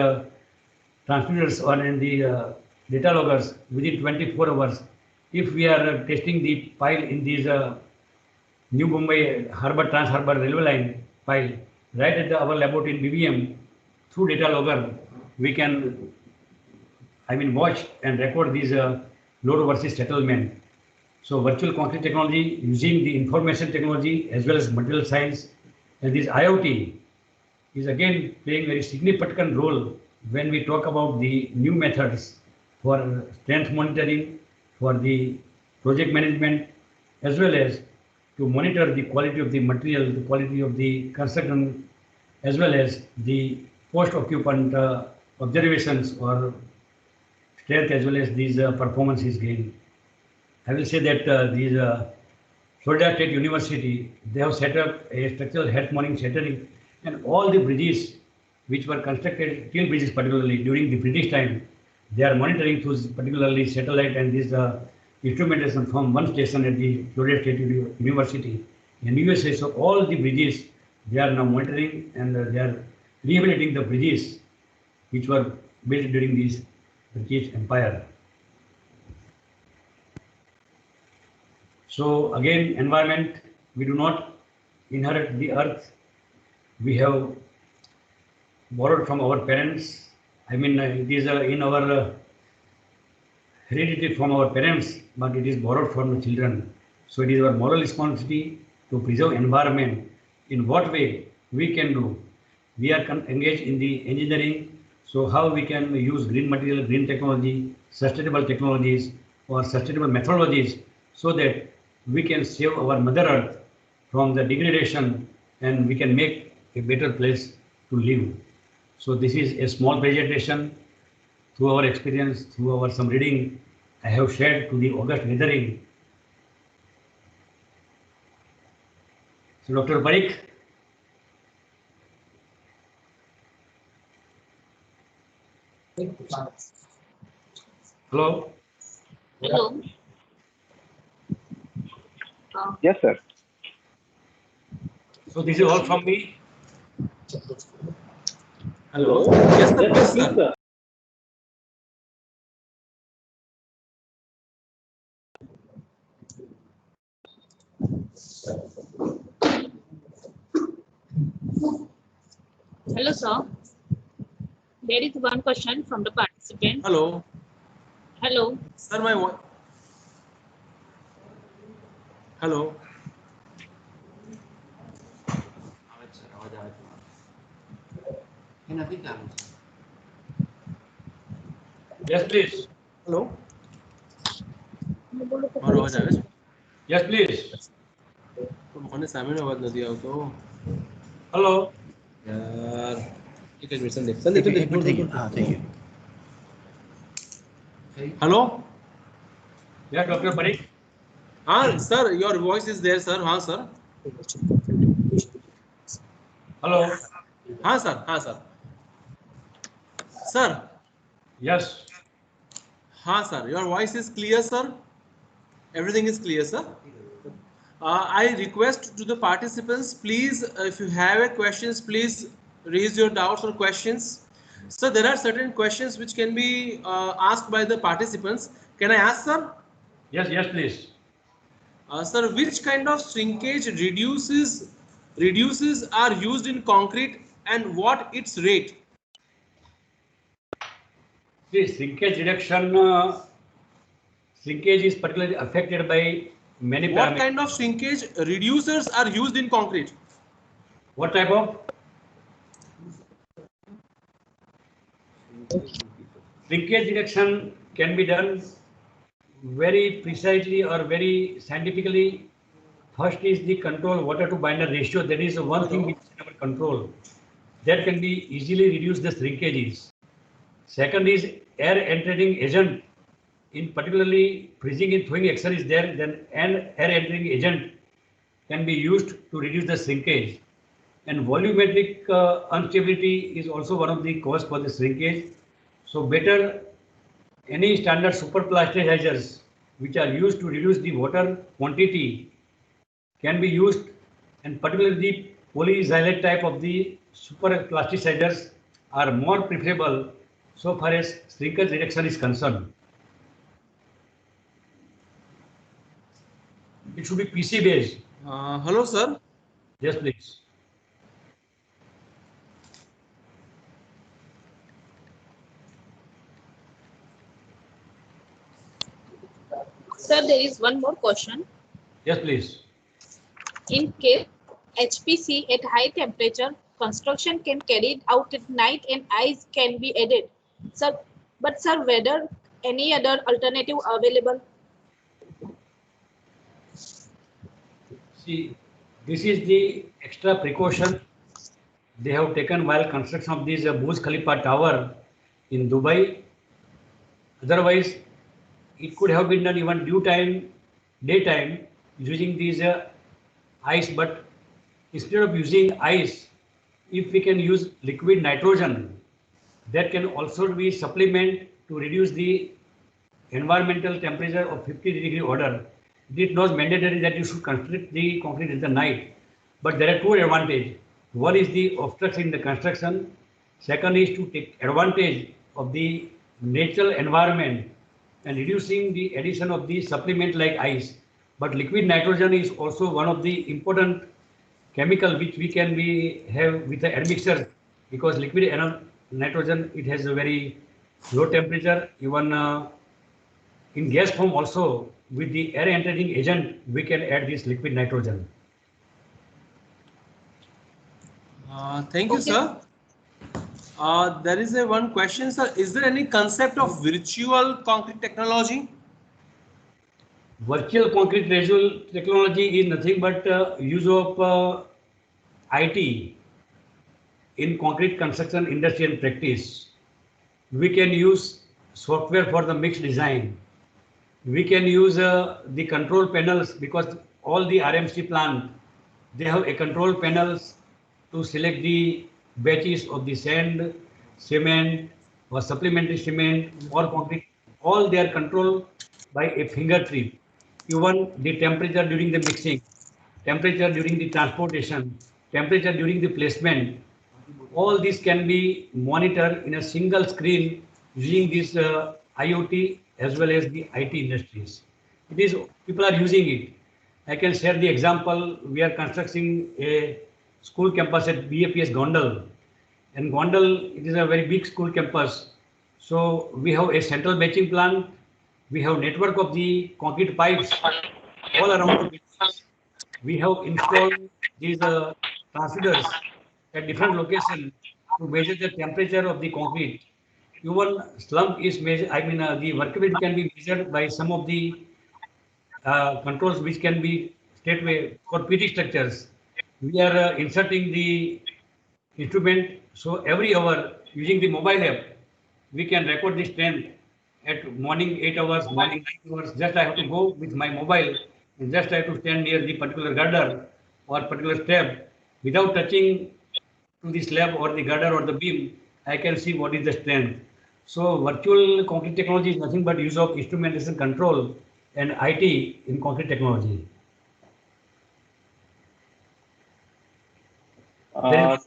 transmitters or in the data loggers within 24 hours. If we are testing the pile in these New Mumbai Harbour Trans Harbour Railway Line pile, right at our laboratory in BBM, through data logger, we can watch and record these load versus settlement. So virtual concrete technology using the information technology as well as material science, and this IoT is again playing very significant role when we talk about the new methods for strength monitoring, for the project management, as well as to monitor the quality of the material, the quality of the construction, as well as the post-occupant observations or strength as well as these performance is gained. I will say that these Florida State University, they have set up a structural health monitoring center, and all the bridges which were constructed, steel bridges particularly during the British time, they are monitoring through particularly satellite and this instrumentation from one station at the Florida State University in USA. So all the bridges, they are now monitoring and they are rehabilitating the bridges which were built during this British Empire. So again, environment, we do not inherit the earth. We have borrowed from our parents. It is in our heredity from our parents, but it is borrowed from the children. So it is our moral responsibility to preserve environment. In what way we can do? We are engaged in the engineering. So how we can use green material, green technology, sustainable technologies or sustainable methodologies so that we can save our Mother Earth from the degradation and we can make a better place to live. So this is a small presentation through our experience, through our some reading I have shared to the August gathering. So Dr. Parikh. Hello. Hello. Yes, sir. So this is all from me. Hello. Yes, sir. Yes, sir. Hello, sir. There is one question from the participant. Hello. Hello. Sir, my voice. Hello. Yes, please. Hello. મારો અવાજ આવે છે? Yes, please. તો મને સામેનો અવાજ નથી આવતો. Hello. યાર એક જ મિનિટ સંદીપ. હા થઈ ગયું. Hello. Yeah, Dr. Parikh. Sir, your voice is there, sir. Sir. Hello. Sir. Sir. Yes. Sir. Your voice is clear, sir. Everything is clear, sir. I request to the participants, please, if you have a questions, please raise your doubts or questions. So there are certain questions which can be asked by the participants. Can I ask, sir? Yes, please. Sir, which kind of shrinkage reduces are used in concrete and what its rate? See, shrinkage reduction, shrinkage is particularly affected by many What parameters. kind of shrinkage reducers are used in concrete? What type of? Shrinkage reduction can be done very precisely or very scientifically. First is the control water to binder ratio. That is one thing which is in our control that can be easily reduce the shrinkages. Second is air entering agent. In particularly freezing and thawing action is there, then an air entering agent can be used to reduce the shrinkage. And volumetric instability is also one of the cause for the shrinkage. So better any standard superplasticizers which are used to reduce the water quantity can be used, and particularly the polyxylate type of the superplasticizers are more preferable so far as shrinkage reduction is concerned. It should be PC based. Hello, sir. Yes, please. Sir, there is one more question. Yes, please. In case HPC at high temperature, construction can carried out at night and ice can be added. Sir, but sir, whether any other alternative available? See, this is the extra precaution they have taken while construction of this Burj Khalifa tower in Dubai. Otherwise, it could have been done even daytime, using these ice. But instead of using ice, if we can use liquid nitrogen, that can also be supplement to reduce the environmental temperature of 50-degree order. It is not mandatory that you should construct the concrete in the night, but there are two advantages. One is the obstruction in the construction. Second is to take advantage of the natural environment and reducing the addition of the supplement like ice. But liquid nitrogen is also one of the important chemical which we can have with the admixture, because liquid nitrogen, it has a very low temperature. Even in gas form also, with the air entering agent, we can add this liquid nitrogen. Thank you, Okay. sir. There is one question, sir. Is there any concept of virtual concrete technology? Virtual concrete visual technology is nothing but use of IT in concrete construction industry and practice. We can use software for the mixed design. We can use the control panels, because all the RMC plant, they have a control panels to select the batches of the sand, cement, or supplementary cement or concrete. All they are controlled by a fingertip. Even the temperature during the mixing, temperature during the transportation, temperature during the placement, all this can be monitored in a single screen using this IoT as well as the IT industries. It is, people are using it. I can share the example. We are constructing a school campus at BAPS Gondal. And Gondal, it is a very big school campus. So we have a central batching plant. We have network of the concrete pipes all around the buildings. We have installed these transmitters at different locations to measure the temperature of the concrete. Even slump is measured, the workability can be measured by some of the controls which can be stateway for PT structures. We are inserting the instrument, so every hour using the mobile app, we can record the strength at morning 8 hours, morning 9 hours. Just I have to go with my mobile and just I have to stand near the particular girder or particular slab without touching to the slab or the girder or the beam. I can see what is the strength. So virtual concrete technology is nothing but use of instrumentation control and IT in concrete technology.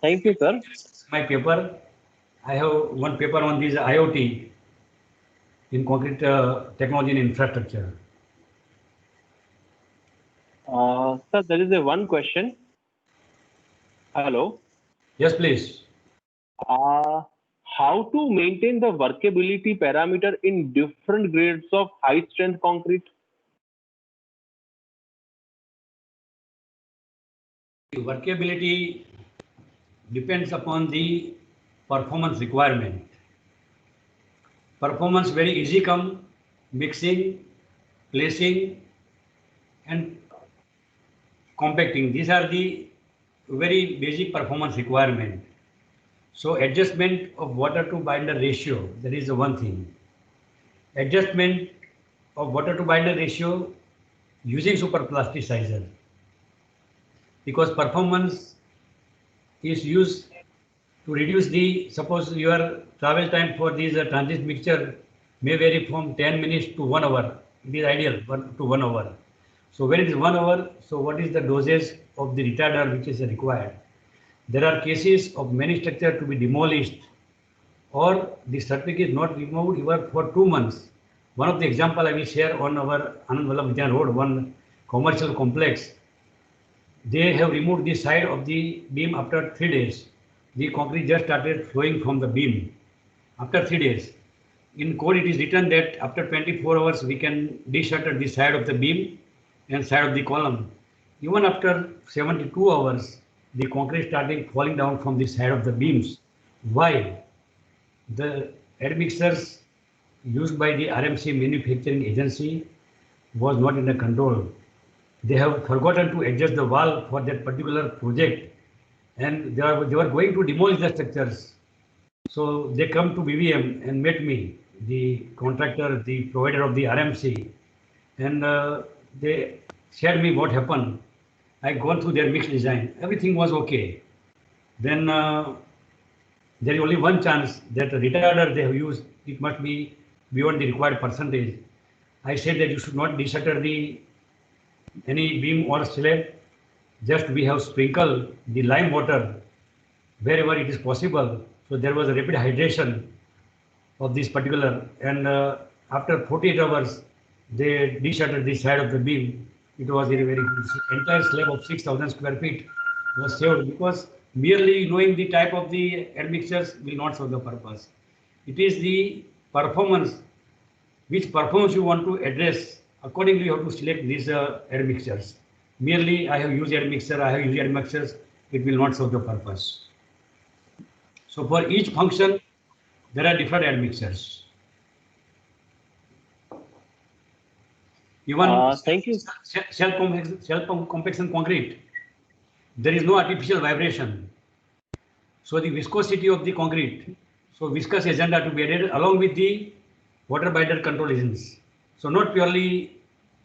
Thank you, sir. My paper, I have one paper on this IoT in concrete technology and infrastructure. Sir, there is one question. Hello. Yes, please. How to maintain the workability parameter in different grades of high strength concrete? Workability depends upon the performance requirement. Performance very easy come, mixing, placing, and compacting. These are the very basic performance requirement. So adjustment of water to binder ratio, that is the one thing. Adjustment of water to binder ratio using superplasticizer, because performance is used to reduce the, suppose your travel time for this transit mixture may vary from 10 minutes to 1 hour. It is ideal 1 to 1 hour. So when it is 1 hour, so what is the dosage of the retarder which is required? There are cases of many structures to be demolished or the certificate is not removed even for 2 months. One of the example I will share on our Anand Vallabh Vidyan Road, one commercial complex. They have removed the side of the beam after 3 days. The concrete just started flowing from the beam after 3 days. In code, it is written that after 24 hours, we can de-shutter the side of the beam and side of the column. Even after 72 hours, the concrete started falling down from the side of the beams. Why? The admixtures used by the RMC manufacturing agency was not under control. They have forgotten to adjust the wall for that particular project, and they were going to demolish the structures. So they come to BVM and met me, the contractor, the provider of the RMC, and they shared me what happened. I gone through their mixed design. Everything was okay. Then there is only one chance that the retarder they have used, it must be beyond the required percentage. I said that you should not de-shutter the any beam or slab. Just we have sprinkled the lime water wherever it is possible. So there was a rapid hydration of this particular, and after 48 hours, they de-shuttered the side of the beam. It was very, very good. So entire slab of 6,000 square feet was saved, because merely knowing the type of the admixtures will not serve the purpose. It is the performance, which performance you want to address. Accordingly, you have to select these admixtures. Merely I have used admixture, I have used admixtures, it will not serve the purpose. So for each function, there are different admixtures. Even Thank you. self-compaction concrete, there is no artificial vibration. So the viscosity of the concrete, so viscous agent are to be added along with the water binder control agents. So not purely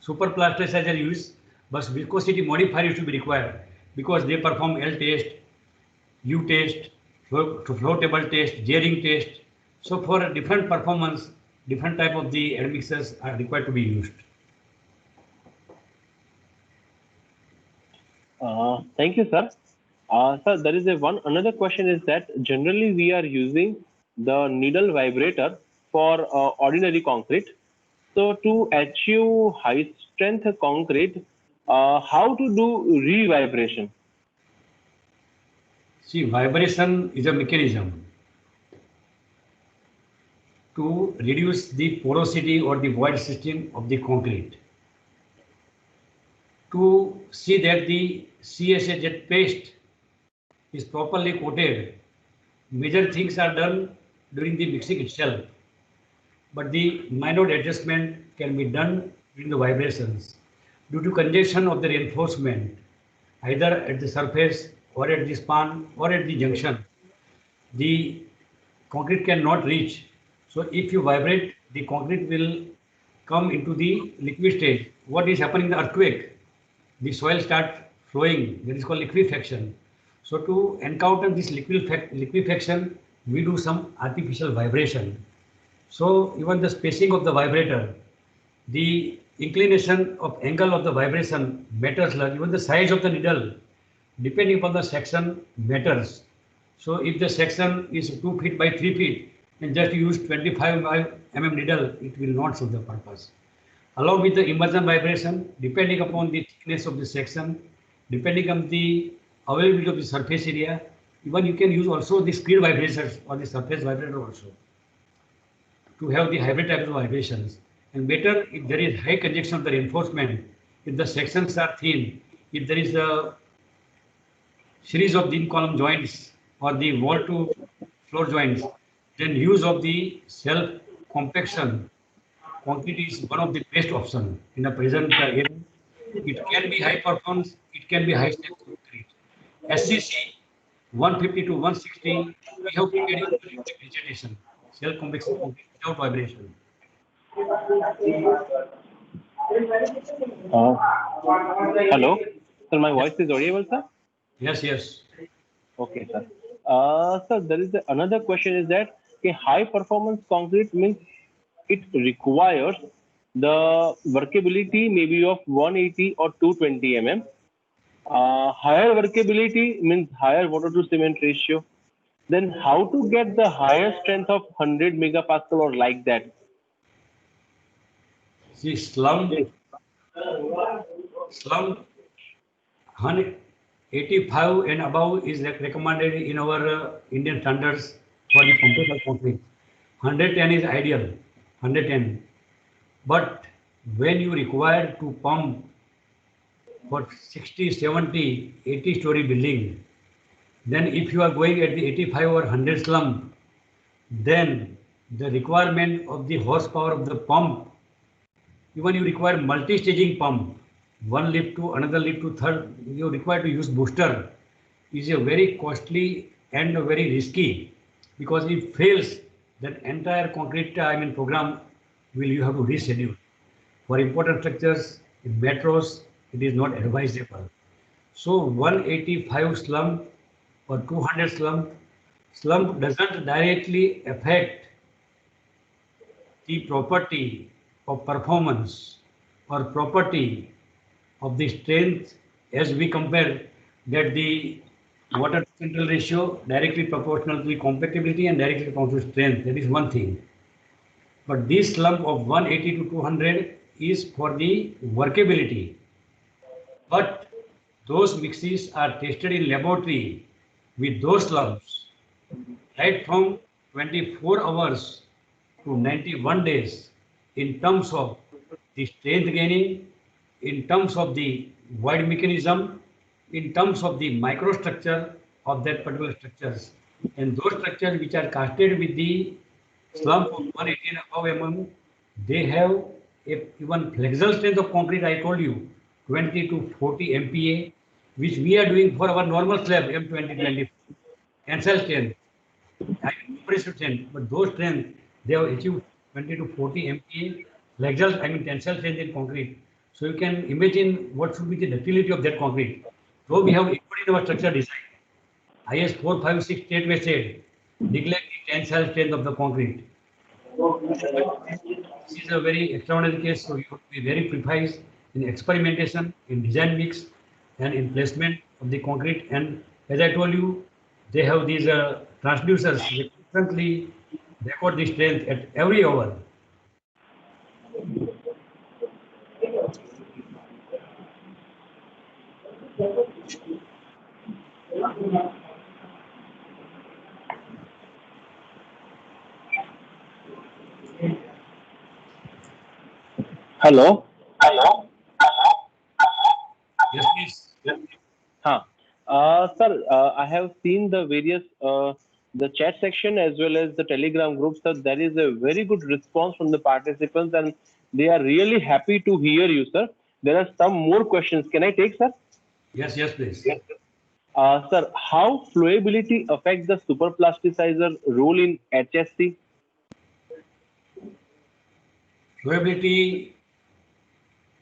superplasticizer use, but viscosity modifier is to be required, because they perform L test, U test, flow table test, J-ring test. So for different performance, different type of the admixtures are required to be used. Thank you, sir. Sir, there is another question is that generally we are using the needle vibrator for ordinary concrete. So to achieve high strength concrete, how to do re-vibration? See, vibration is a mechanism to reduce the porosity or the void system of the concrete. To see that the CSA jet paste is properly coated, major things are done during the mixing itself, but the minor adjustment can be done during the vibrations. Due to congestion of the reinforcement, either at the surface or at the span or at the junction, the concrete cannot reach. So if you vibrate, the concrete will come into the liquid stage. What is happening in the earthquake? The soil starts flowing. That is called liquefaction. So to encounter this liquefaction, we do some artificial vibration. So even the spacing of the vibrator, the inclination of angle of the vibration matters. Even the size of the needle, depending upon the section, matters. So if the section is 2 feet by 3 feet and just use 25 mm needle, it will not serve the purpose. Along with the immersion vibration, depending upon the thickness of the section, depending on the availability of the surface area, even you can use also the speed vibrators or the surface vibrator also to have the hybrid type of vibrations. And better if there is high conjection of the reinforcement, if the sections are thin, if there is a series of thin column joints or the wall to floor joints, then use of the self compaction concrete is one of the best option in the present era. It can be high performance, it can be high strength concrete. SCC 150 to 160, we have created vegetation, cell complexity without vibration. Hello, sir. My voice is audible, sir. Yes, yes. Okay, sir. Sir, there is another question is that a high performance concrete means it requires the workability maybe of 180 or 220 mm. Higher workability means higher water to cement ratio. Then how to get the higher strength of 100 megapascal or like that? See, slum 185 and above is recommended in our Indian standards for the compressor concrete. 110 is ideal, 110. But when you require to pump for 60, 70, 80-story building, then if you are going at the 85 or 100 slum, then the requirement of the horsepower of the pump, even you require multi-staging pump, one lift to another lift to third, you require to use booster, is a very costly and very risky, because if fails, that entire concrete program will you have to reschedule. For important structures in metros, it is not advisable. So 185 slum or 200 slum doesn't directly affect the property of performance or property of the strength, as we compare that the water to central ratio directly proportional to the compactability and directly proportional to strength. That is one thing. But this slump of 180 to 200 is for the workability. But those mixes are tested in laboratory with those slumps right from 24 hours to 91 days in terms of the strength gaining, in terms of the void mechanism, in terms of the microstructure of that particular structures. And those structures which are casted with the slump of 180 and above mm, they have a even flexural strength of concrete, I told you, 20 to 40 MPa, which we are doing for our normal slab M2020 tensile strength, compressive strength, but those strength they have achieved 20 to 40 MPa flexural, tensile strength in concrete. So you can imagine what should be the ductility of that concrete. So we have included in our structure design. IS 456 state by state declare the tensile strength of the concrete. This is a very extraordinary case, so you have to be very precise in experimentation, in design mix, and in placement of the concrete. And as I told you, they have these transducers which constantly record the strength at every hour. Hello. Yes, please. Sir, I have seen the various the chat section as well as the Telegram group. Sir, there is a very good response from the participants, and they are really happy to hear you, sir. There are some more questions. Can I take, sir? Yes, please. Sir, how flowability affects the superplasticizer role in HSC? Flowability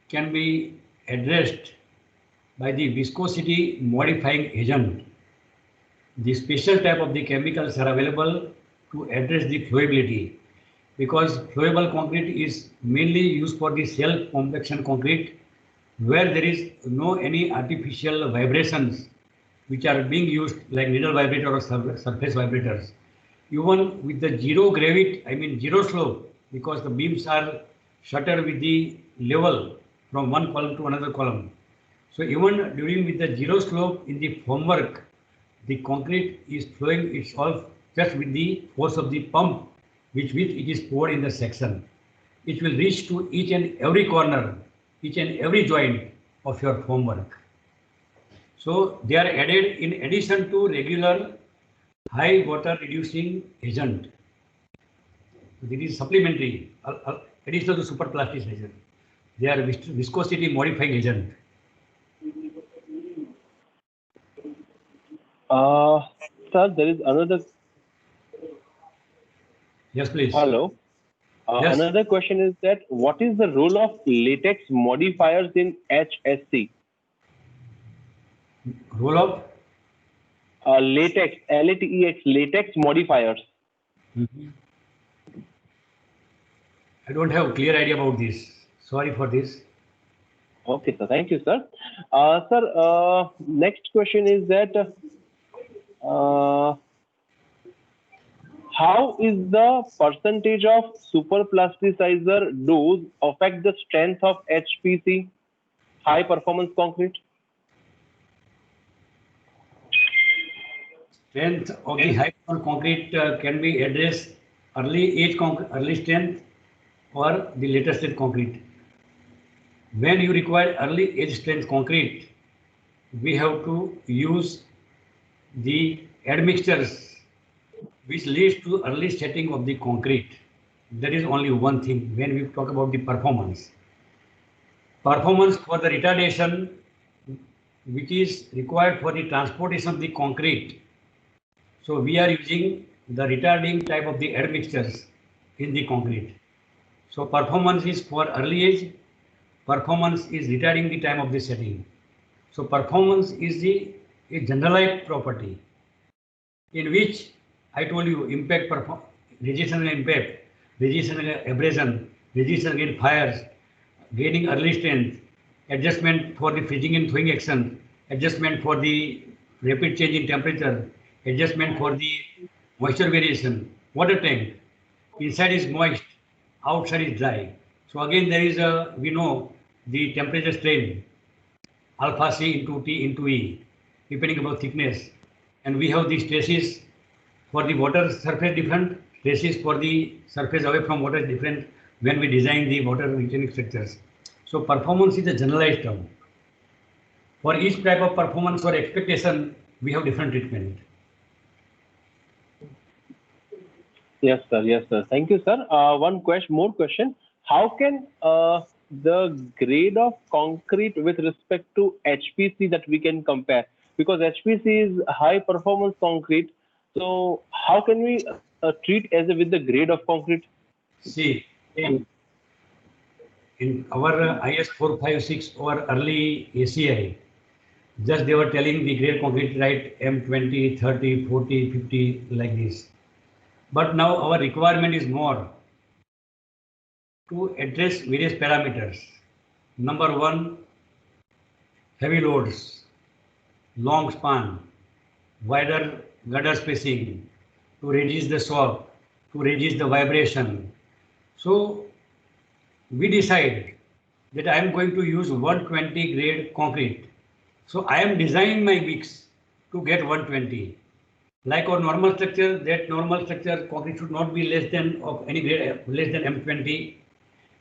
can be addressed by the viscosity modifying agent. The special type of the chemicals are available to address the flowability, because flowable concrete is mainly used for the self compaction concrete, where there is no any artificial vibrations which are being used like needle vibrator or surface vibrators. Even with the zero gravity, zero slope, because the beams are shuttered with the level from one column to another column. So even during with the zero slope in the formwork, the concrete is flowing itself just with the force of the pump which it is poured in the section. It will reach to each and every corner, each and every joint of your formwork. So they are added in addition to regular high water reducing agent. This is supplementary, additional to superplasticizer. They are viscosity modifying agent. Sir, there is another. Yes, please. Hello. Yes. Another question is that what is the role of latex modifiers in HSC? Role of? Latex, LATEX, latex modifiers. Mhm. I don't have a clear idea about this. Sorry for this. Okay, sir. Thank you, sir. Sir, next question is that how is the percentage of superplasticizer dose affect the strength of HPC, high performance concrete? Strength of the high performance concrete can be addressed early strength or the later strength concrete. When you require early age strength concrete, we have to use the admixtures which leads to early setting of the concrete. That is only one thing when we talk about the performance. Performance for the retardation which is required for the transportation of the concrete. So we are using the retarding type of the admixtures in the concrete. So performance is for early age, performance is retarding the time of the setting. So performance is a generalized property in which I told you impact, resistance and impact, resistance and abrasion, resistance against fires, gaining early strength, adjustment for the freezing and thawing action, adjustment for the rapid change in temperature, adjustment for the moisture variation, water tank. Inside is moist, outside is dry. So again there is a, we know the temperature strain, alpha C into T into E, depending upon thickness. And we have the stresses for the water surface different, stresses for the surface away from water is different when we design the water retaining structures. So performance is a generalized term. For each type of performance or expectation, we have different treatment. Yes, sir. Yes, sir. Thank you, sir. One question, more question. How can the grade of concrete with respect to HPC that we can compare? Because HPC is high performance concrete. So how can we treat as with the grade of concrete? See, in our IS 456 or early ACI, just they were telling the grade concrete right M20, 30, 40, 50 like this. But now our requirement is more to address various parameters. Number one, heavy loads, long span, wider gutter spacing to reduce the shock, to reduce the vibration. So we decide that I am going to use 120 grade concrete. So I am designing my mix to get 120. Like our normal structure, that normal structure concrete should not be less than of any grade less than M20.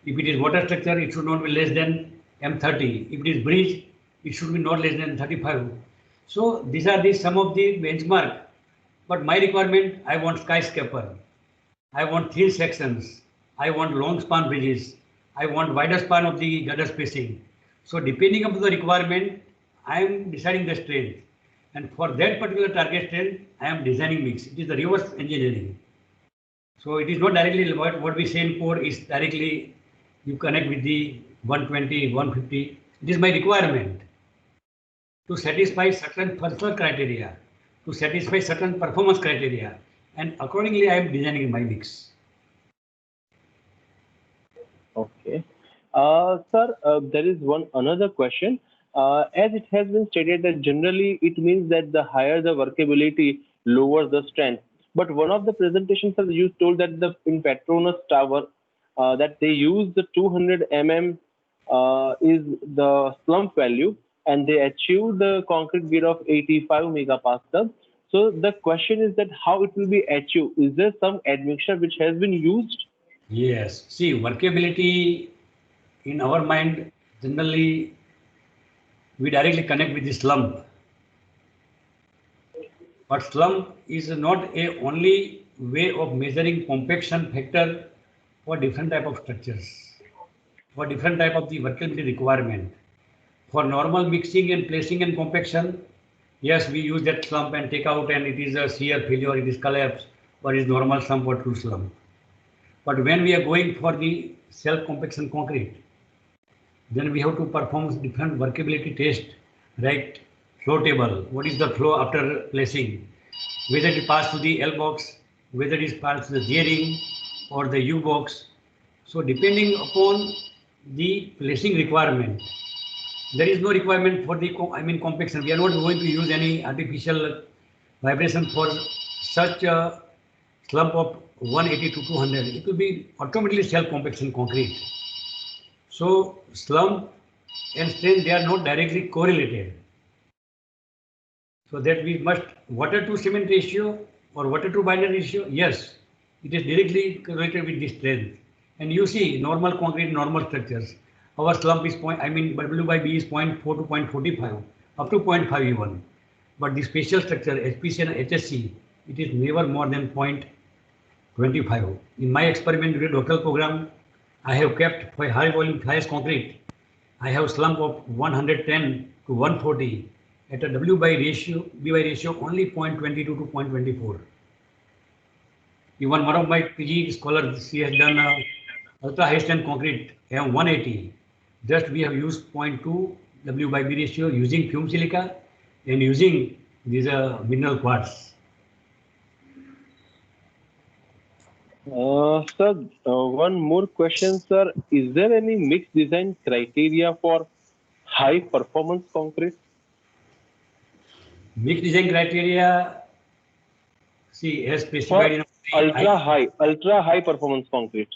If it is water structure, it should not be less than M30. If it is bridge, it should be not less than 35. So these are the some of the benchmark. But my requirement, I want skyscraper. I want thin sections. I want long span bridges. I want wider span of the gutter spacing. So depending upon the requirement, I am deciding the strength. And for that particular target strength, I am designing mix. It is the reverse engineering. So it is not directly what we say in code is directly you connect with the 120, 150. It is my requirement to satisfy certain functional criteria, to satisfy certain performance criteria. And accordingly, I am designing my mix. Okay. Sir, there is one another question. As it has been stated that generally it means that the higher the workability, lower the strength. But one of the presentations, sir, you told that in Petronas Tower that they use the 200 mm is the slump value, and they achieve the concrete grade of 85 megapascal. So the question is that how it will be achieved? Is there some admixture which has been used? Yes. See, workability in our mind, generally, we directly connect with the slump. But slump is not a only way of measuring compaction factor for different type of structures, for different type of the workability requirement. For normal mixing and placing and compaction, Yes, we use that slump and take out, and it is a shear failure, it is collapse, or it is normal slump or true slump. But when we are going for the self-compaction concrete, then we have to perform different workability test, right? Flow table. What is the flow after placing? Whether it pass to the L box, whether it is passed to the J ring or the U box. So depending upon the placing requirement, there is no requirement for the compaction. We are not going to use any artificial vibration for such a slump of 180 to 200. It will be automatically self-compaction concrete. So slump and strain, they are not directly correlated. So that we must water to cement ratio or water to binder ratio. Yes, it is directly correlated with the strength. And you see normal concrete, normal structures. Our slump is W by B is 0.4 to 0.45 up to 0.5 even. But the special structure HPC and HSC, it is never more than 0.25. In my experiment during local program, I have kept for high volume fly ash concrete. I have slump of 110 to 140 at a B by ratio only 0.22 to 0.24. Even one of my PG scholars, she has done ultra high strength concrete M180. Just we have used 0.2 W by B ratio using fume silica and using these mineral quartz. Sir, one more question, sir. Is there any mixed design criteria for high performance concrete? Mixed design criteria, see, as specified in Ultra high performance concrete.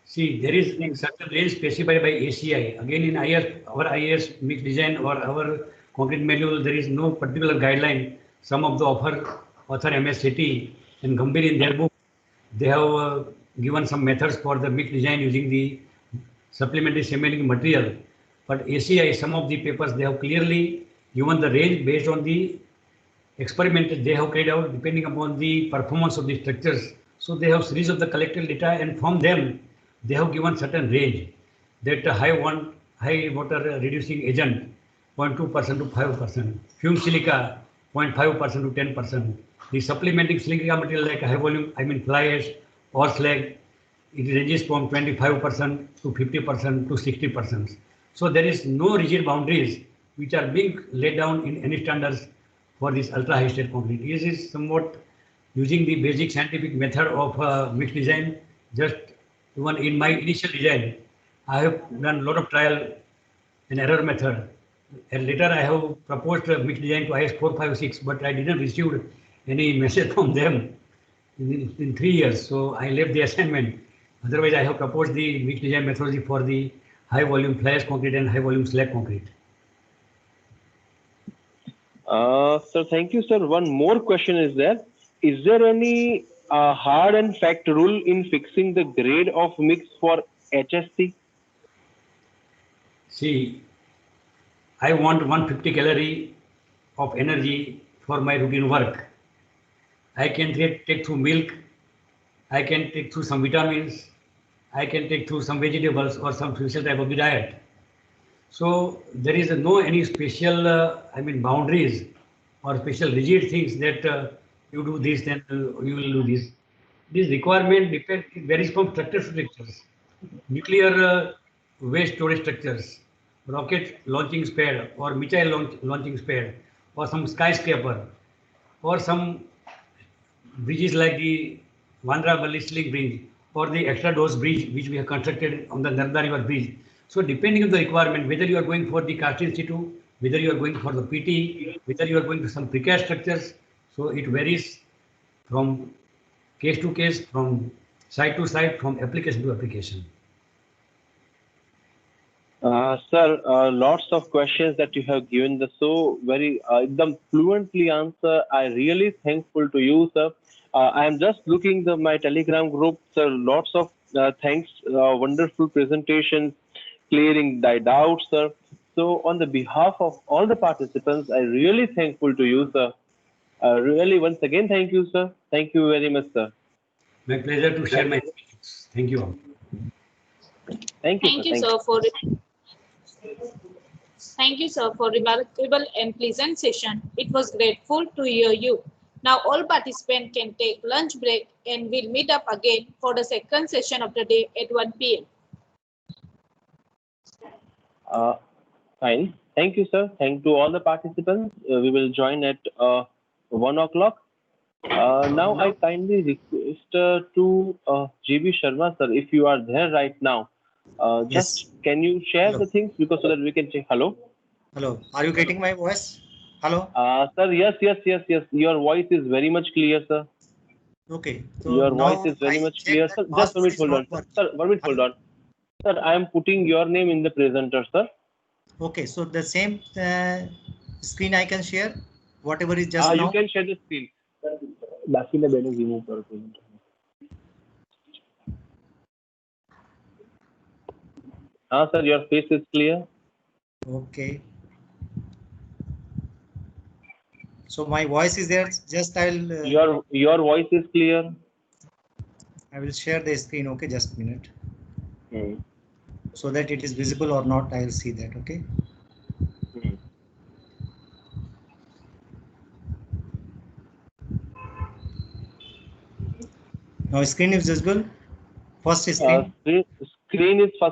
See, there is certain range specified by ACI. Again, in our IS mixed design or our concrete manual, there is no particular guideline. Some of the author MS Sethi and Gambhir in their book, they have given some methods for the mixed design using the supplementary semi material. But ACI, some of the papers, they have clearly given the range based on the experiment they have carried out depending upon the performance of the structures. So they have series of the collected data, and from them they have given certain range that high water reducing agent 0.2% to 5%, fume silica 0.5% to 10%. The supplementing silica material like high volume, fly ash or slag, it ranges from 25% to 50% to 60%. So there is no rigid boundaries which are being laid down in any standards for this ultra high strength concrete. This is somewhat using the basic scientific method of mixed design. Just even in my initial design, I have done a lot of trial and error method. And later I have proposed a mixed design to IS 456, but I didn't receive any message from them in 3 years. So I left the assignment. Otherwise, I have proposed the mixed design methodology for the high volume fly ash concrete and high volume slag concrete. Sir, thank you, sir. One more question is there. Is there any hard and fact rule in fixing the grade of mix for HSC? See, I want 150 calorie of energy for my routine work. I can take through milk, I can take through some vitamins, I can take through some vegetables or some special type of the diet. So there is no any special, boundaries or special rigid things that you do this, then you will do this. This requirement varies from structure to structures. Nuclear waste storage structures, rocket launching spare or missile launching spare, or some skyscraper, or some bridges like the Vandra Ballistic Bridge or the extra dose bridge which we have constructed on the Narmada River Bridge. So depending on the requirement, whether you are going for the cast in situ, whether you are going for the PT, whether you are going to some precast structures, so it varies from case to case, from site to site, from application to application. Sir, lots of questions that you have given the so very fluently answer. I really thankful to you, sir. I am just looking my Telegram group, sir. Lots of thanks, wonderful presentations, clearing the doubts, sir. So on the behalf of all the participants, I really thankful to you, sir. Really, once again, thank you, sir. Thank you very much, sir. My pleasure to share my experience. Thank you all. Thank you, Thank you, sir, for Thank you, sir, for remarkable and pleasant session. It was grateful to hear you. Now all participants can take lunch break and we'll meet up again for the second session of the day at 1 p.m. Fine. Thank you, sir. Thank to all the participants. We will join at 1 o'clock. Now I kindly request to GB Sharma, sir, if you are there right now, Yes. just can you share Hello. the things because so that we can check. Hello. Hello. Are you getting my voice? Hello. Sir, yes. Your voice is very much clear, sir. Okay. So Your voice now is very I much check clear, that sir. Just 1 password minute, is hold on, not sir. working. Sir, 1 minute, hold on. Sir, I am putting your name in the presenter, sir. Okay. So the same screen I can share, whatever is just You now. can share the screen. बाकीला बेने remove करो presenter. Sir, your face is clear. Okay. So my voice is there. Just I'll. Your voice is clear. I will share the screen. Okay. Just a minute. Hmm. So that it is visible or not, I'll see that. Okay. Hmm. Now screen is visible. First screen. Screen is first